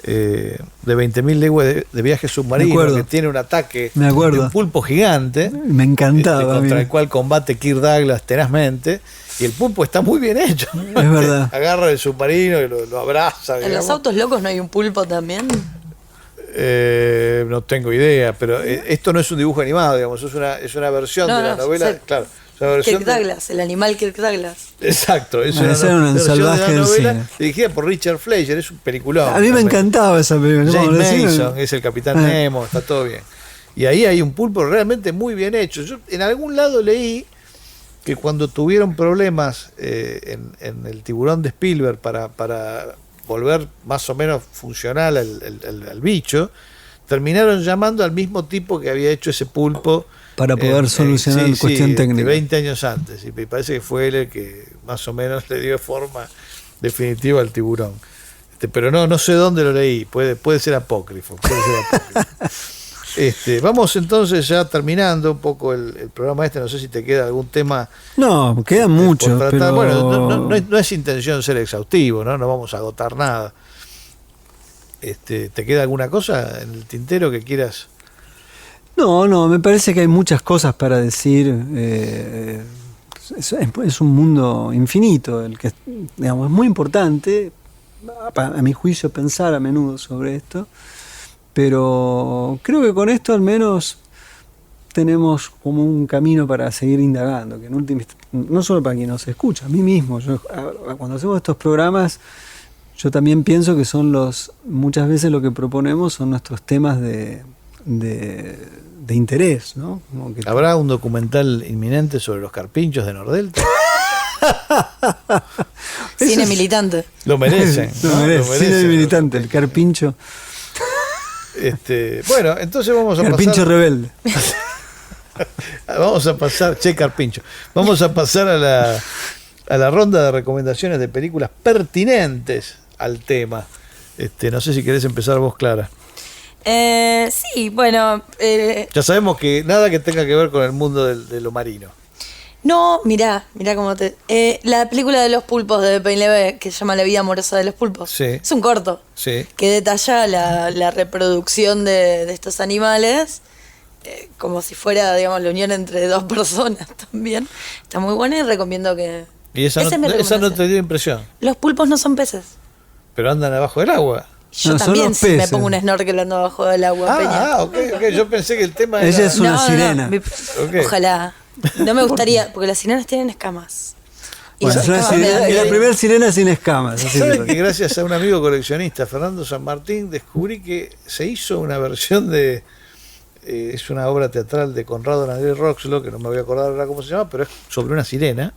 de 20.000 leguas de viaje submarino, que tiene un ataque de un pulpo gigante. Me encantaba. Contra el cual combate Kirk Douglas tenazmente. Y el pulpo está muy bien hecho, ¿no? Es verdad. Agarra el submarino y lo abraza. ¿En los autos locos no hay un pulpo también? No tengo idea, pero esto no es un dibujo animado, digamos, es una versión de la novela. Sí. Claro. Kirk Douglas, el animal Kirk Douglas. Exacto, es esa era una versión salvaje de la del novela cine. dirigida por Richard Fleischer, es un peliculón. A mí me encantaba esa película. James Como Mason es el Capitán Nemo, está todo bien. Y ahí hay un pulpo realmente muy bien hecho. Yo en algún lado leí que cuando tuvieron problemas en el Tiburón de Spielberg para volver más o menos funcional al bicho, terminaron llamando al mismo tipo que había hecho ese pulpo para poder solucionar la cuestión técnica. 20 años antes. Y me parece que fue él el que más o menos le dio forma definitiva al tiburón. Pero no sé dónde lo leí, puede ser apócrifo. Vamos entonces ya terminando un poco el programa no sé si te queda algún tema. No, quedan muchos. Pero... Bueno, no es intención ser exhaustivo, no vamos a agotar nada. ¿Te queda alguna cosa en el tintero que quieras? No, me parece que hay muchas cosas para decir. Es un mundo infinito, el que digamos, es muy importante, a mi juicio, pensar a menudo sobre esto, pero creo que con esto al menos tenemos como un camino para seguir indagando, que en última, no solo para quien nos escucha, a mí mismo, cuando hacemos estos programas, yo también pienso que muchas veces lo que proponemos son nuestros temas de interés, ¿no? Como que ¿habrá un documental inminente sobre los carpinchos de Nordelta? Cine militante. Lo merecen. Lo merecen. Cine militante, el carpincho. Bueno, entonces vamos a Carpincho rebelde. Vamos a pasar, Carpincho. Vamos a pasar a la ronda de recomendaciones de películas pertinentes al tema. No sé si querés empezar vos, Clara. Sí, bueno. Ya sabemos que nada que tenga que ver con el mundo de lo marino. No, mirá cómo la película de los pulpos de Painlevé, que se llama La vida amorosa de los pulpos. Sí. Es un corto. Sí. Que detalla la reproducción de estos animales, como si fuera, digamos, la unión entre dos personas también. Está muy buena y recomiendo que... ¿Y esa no te dio impresión? Los pulpos no son peces. Pero andan abajo del agua. Yo No, también, si peces. me pongo un snorkel ando abajo del agua, Peña. Ok. Yo pensé que el tema era... Ella es una sirena. Ok. Ojalá. No me gustaría, porque las sirenas tienen escamas. Y Bueno, las es una escamas me dan sirena, la miedo. primera sirena sin escamas. así ¿Saben es. que gracias a un amigo coleccionista, Fernando San Martín, descubrí que se hizo una versión de... es una obra teatral de Conrado Nadir Roxlo, que no me voy a acordar ahora cómo se llama, pero es sobre una sirena.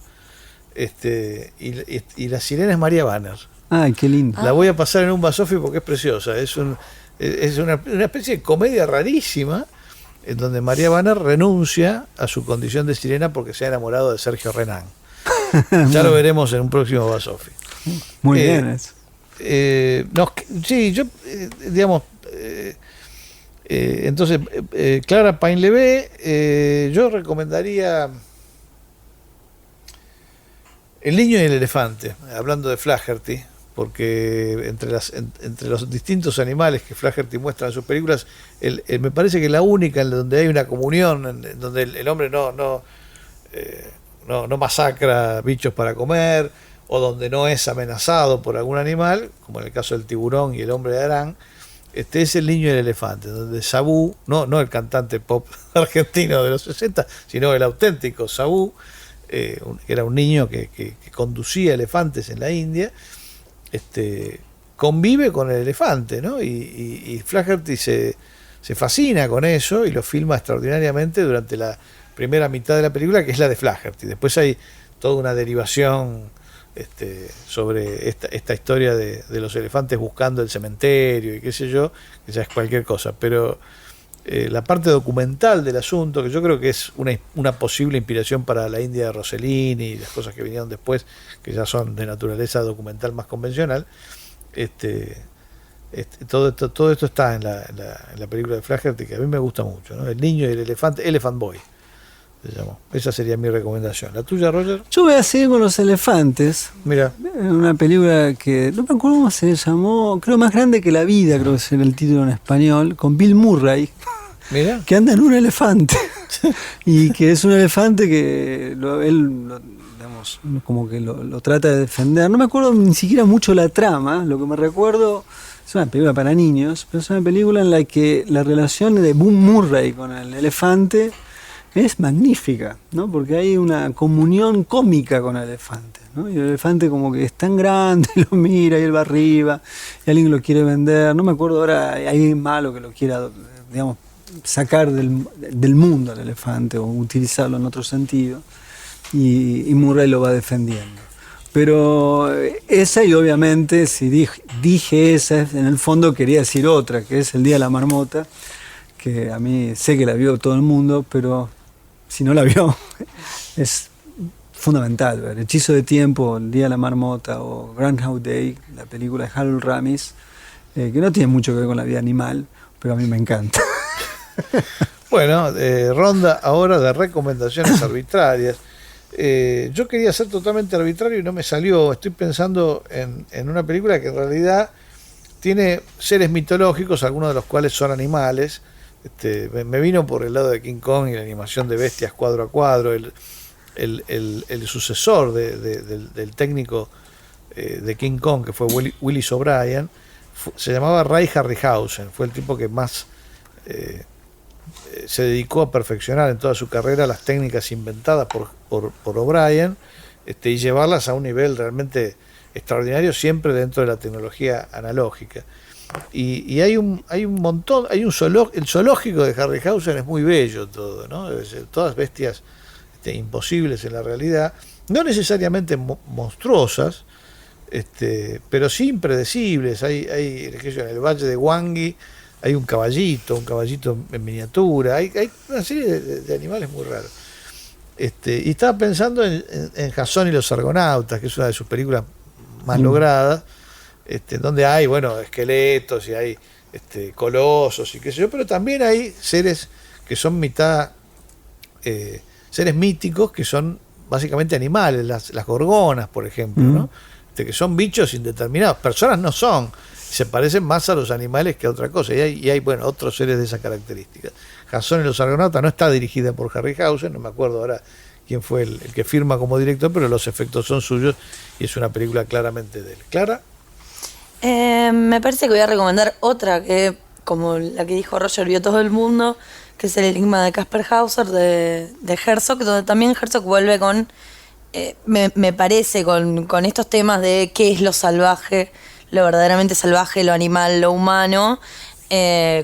Y la sirena es María Banner. Ay, qué lindo. La voy a pasar en un basofi porque es preciosa. Es una especie de comedia rarísima en donde María Banner renuncia a su condición de sirena porque se ha enamorado de Sergio Renán. Ya lo veremos en un próximo basofi. Muy bien eso. Sí, yo, digamos, entonces, Clara Painlevé, yo recomendaría El niño y el elefante, hablando de Flaherty, porque entre los distintos animales que Flaherty muestra en sus películas, me parece que la única en donde hay una comunión, en donde el hombre no masacra bichos para comer, o donde no es amenazado por algún animal, como en el caso del tiburón y el hombre de Arán, es El niño y el elefante, donde Sabú, no el cantante pop argentino de los 60, sino el auténtico Sabú, que era un niño que conducía elefantes en la India, convive con el elefante, ¿no? Y Flaherty se fascina con eso y lo filma extraordinariamente durante la primera mitad de la película, que es la de Flaherty. Después hay toda una derivación sobre esta historia de los elefantes buscando el cementerio y qué sé yo, que ya es cualquier cosa, pero la parte documental del asunto, que yo creo que es una posible inspiración para la India de Rossellini y las cosas que vinieron después, que ya son de naturaleza documental más convencional, todo esto está en la película de Flaherty, que a mí me gusta mucho, ¿no? El niño y el elefante, Elephant Boy se llamó. Esa sería mi recomendación. ¿La tuya, Roger? Yo voy a seguir con los elefantes. Mira. Una película que no me acuerdo cómo se llamó, creo Más grande que la vida, creo que era el título en español, con Bill Murray. Mira. Que anda en un elefante. Y que es un elefante que digamos, como que lo trata de defender. No me acuerdo ni siquiera mucho la trama, lo que me recuerdo es una película para niños, pero es una película en la que la relación de Bill Murray con el elefante es magnífica, ¿no? Porque hay una comunión cómica con el elefante, ¿no? Y el elefante como que es tan grande, lo mira y él va arriba, y alguien lo quiere vender, no me acuerdo ahora, hay alguien malo que lo quiera, digamos, sacar del mundo al elefante o utilizarlo en otro sentido, y Murray lo va defendiendo. Pero esa, y obviamente si dije esa, en el fondo quería decir otra, que es El Día de la Marmota, que a mí sé que la vio todo el mundo, pero si no la vio, es fundamental ver Hechizo de Tiempo, El Día de la Marmota, o Groundhog Day, la película de Harold Ramis, que no tiene mucho que ver con la vida animal, pero a mí me encanta. Bueno, ronda ahora de recomendaciones arbitrarias. Yo quería ser totalmente arbitrario y no me salió. Estoy pensando en una película que en realidad tiene seres mitológicos, algunos de los cuales son animales. Me vino por el lado de King Kong y la animación de bestias cuadro a cuadro, el sucesor del técnico de King Kong, que fue Willis O'Brien, se llamaba Ray Harryhausen, fue el tipo que más se dedicó a perfeccionar en toda su carrera las técnicas inventadas por O'Brien, y llevarlas a un nivel realmente extraordinario, siempre dentro de la tecnología analógica. Y hay un montón, el zoológico de Harryhausen es muy bello todo, ¿no? Todas bestias imposibles en la realidad, no necesariamente monstruosas, pero sí impredecibles. Hay en el Valle de Wangi hay un caballito en miniatura, hay una serie de animales muy raros. Y estaba pensando en Jason y los Argonautas, que es una de sus películas más logradas, donde hay, bueno, esqueletos y hay colosos y qué sé yo, pero también hay seres que son mitad seres míticos, que son básicamente animales, las gorgonas, por ejemplo, ¿no? Que son bichos indeterminados, personas no son, se parecen más a los animales que a otra cosa, y hay bueno, otros seres de esas características. Jason y los Argonautas no está dirigida por Harryhausen, no me acuerdo ahora quién fue el que firma como director, pero los efectos son suyos y es una película claramente de él. ¿Clara? Me parece que voy a recomendar otra que, como la que dijo Roger, vio todo el mundo, que es El Enigma de Caspar Hauser de Herzog, donde también Herzog vuelve con, me parece, con estos temas de qué es lo salvaje, lo verdaderamente salvaje, lo animal, lo humano,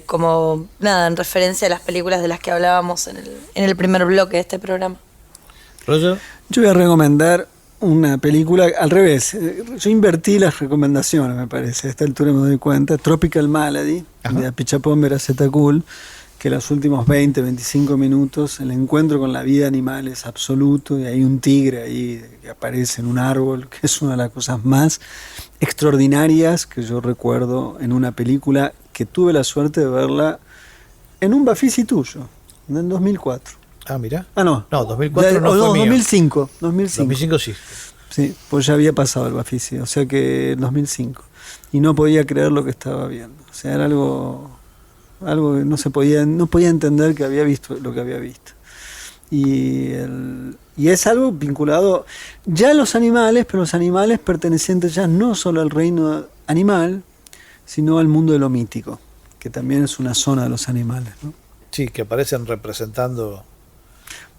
como nada, en referencia a las películas de las que hablábamos en el primer bloque de este programa. ¿Roger? Yo voy a recomendar una película al revés. Yo invertí las recomendaciones, me parece. A esta altura me doy cuenta. Tropical Malady, de Apichatpong Veerasetacul, que los últimos 20-25 minutos el encuentro con la vida animal es absoluto, y hay un tigre ahí que aparece en un árbol, que es una de las cosas más extraordinarias que yo recuerdo en una película que tuve la suerte de verla en un Bafisi tuyo, en 2004. Ah, mira. Ah, no. No, 2004 no fue mío. 2005. 2005 sí. Sí, pues ya había pasado el Bafisi, o sea que 2005. Y no podía creer lo que estaba viendo. O sea, era algo que no podía entender que había visto lo que había visto. Y es algo vinculado ya a los animales, pero los animales pertenecientes ya no solo al reino animal, sino al mundo de lo mítico, que también es una zona de los animales, ¿no? Sí, que aparecen representando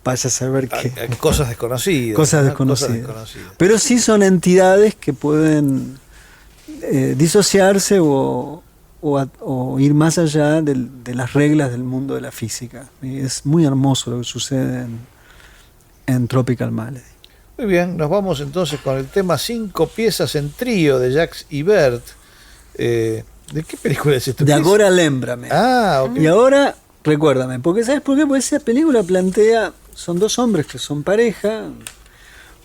vaya a saber qué. Cosas desconocidas. Cosas desconocidas. Pero sí son entidades que pueden disociarse o ir más allá de las reglas del mundo de la física. Y es muy hermoso lo que sucede en Tropical Malady. Muy bien, nos vamos entonces con el tema 5 piezas en trío de Jacques Ibert. ¿De qué película es esto? De Agora Lembrame. Ah, ok. Y ahora, recuérdame, porque ¿sabes por qué? Porque esa película plantea, son dos hombres que son pareja,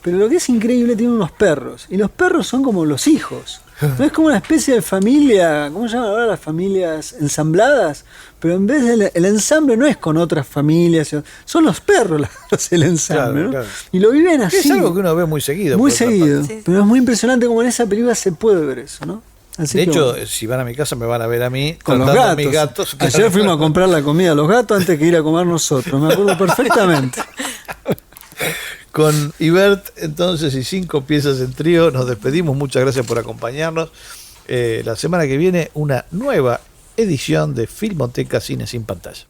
pero lo que es increíble, tienen unos perros, y los perros son como los hijos. No es como una especie de familia, ¿cómo se llaman ahora las familias ensambladas? Pero en vez el ensamble no es con otras familias, son los perros el ensamble, claro, ¿no? claro. Y lo viven así. Es algo que uno ve muy seguido. Muy seguido, Sí. pero es muy impresionante como en esa película se puede ver eso, ¿no? Así De que, hecho, bueno, si van a mi casa me van a ver a mí con los tratando a gatos. mis gatos. Ayer fuimos a comprar la comida a los gatos antes que ir a comer nosotros, me acuerdo perfectamente. Con Ibert, entonces, y 5 piezas en trío, nos despedimos. Muchas gracias por acompañarnos. La semana que viene, una nueva edición de Filmoteca Cine Sin Pantalla.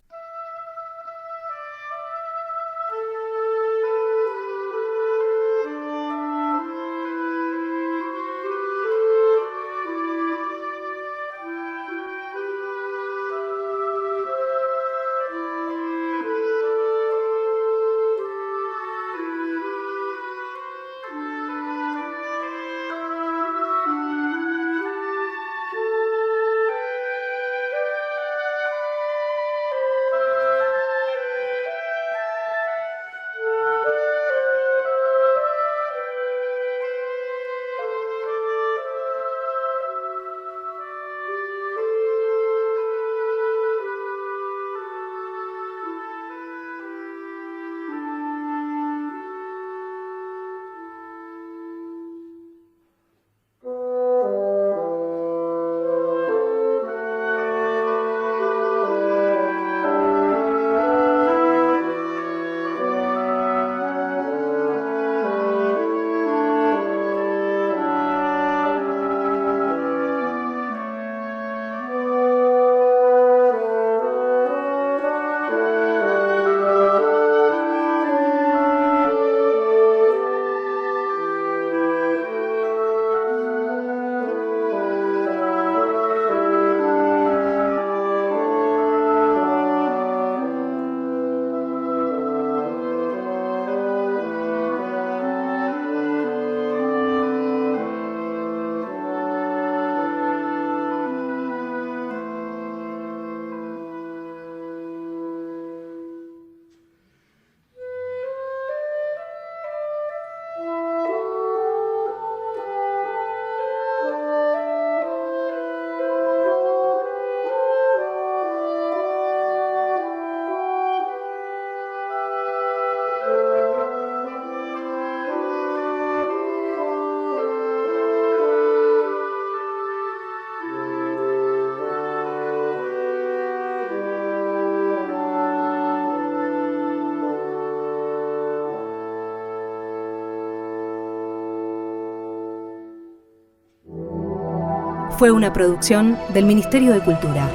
fue una producción del Ministerio de Cultura.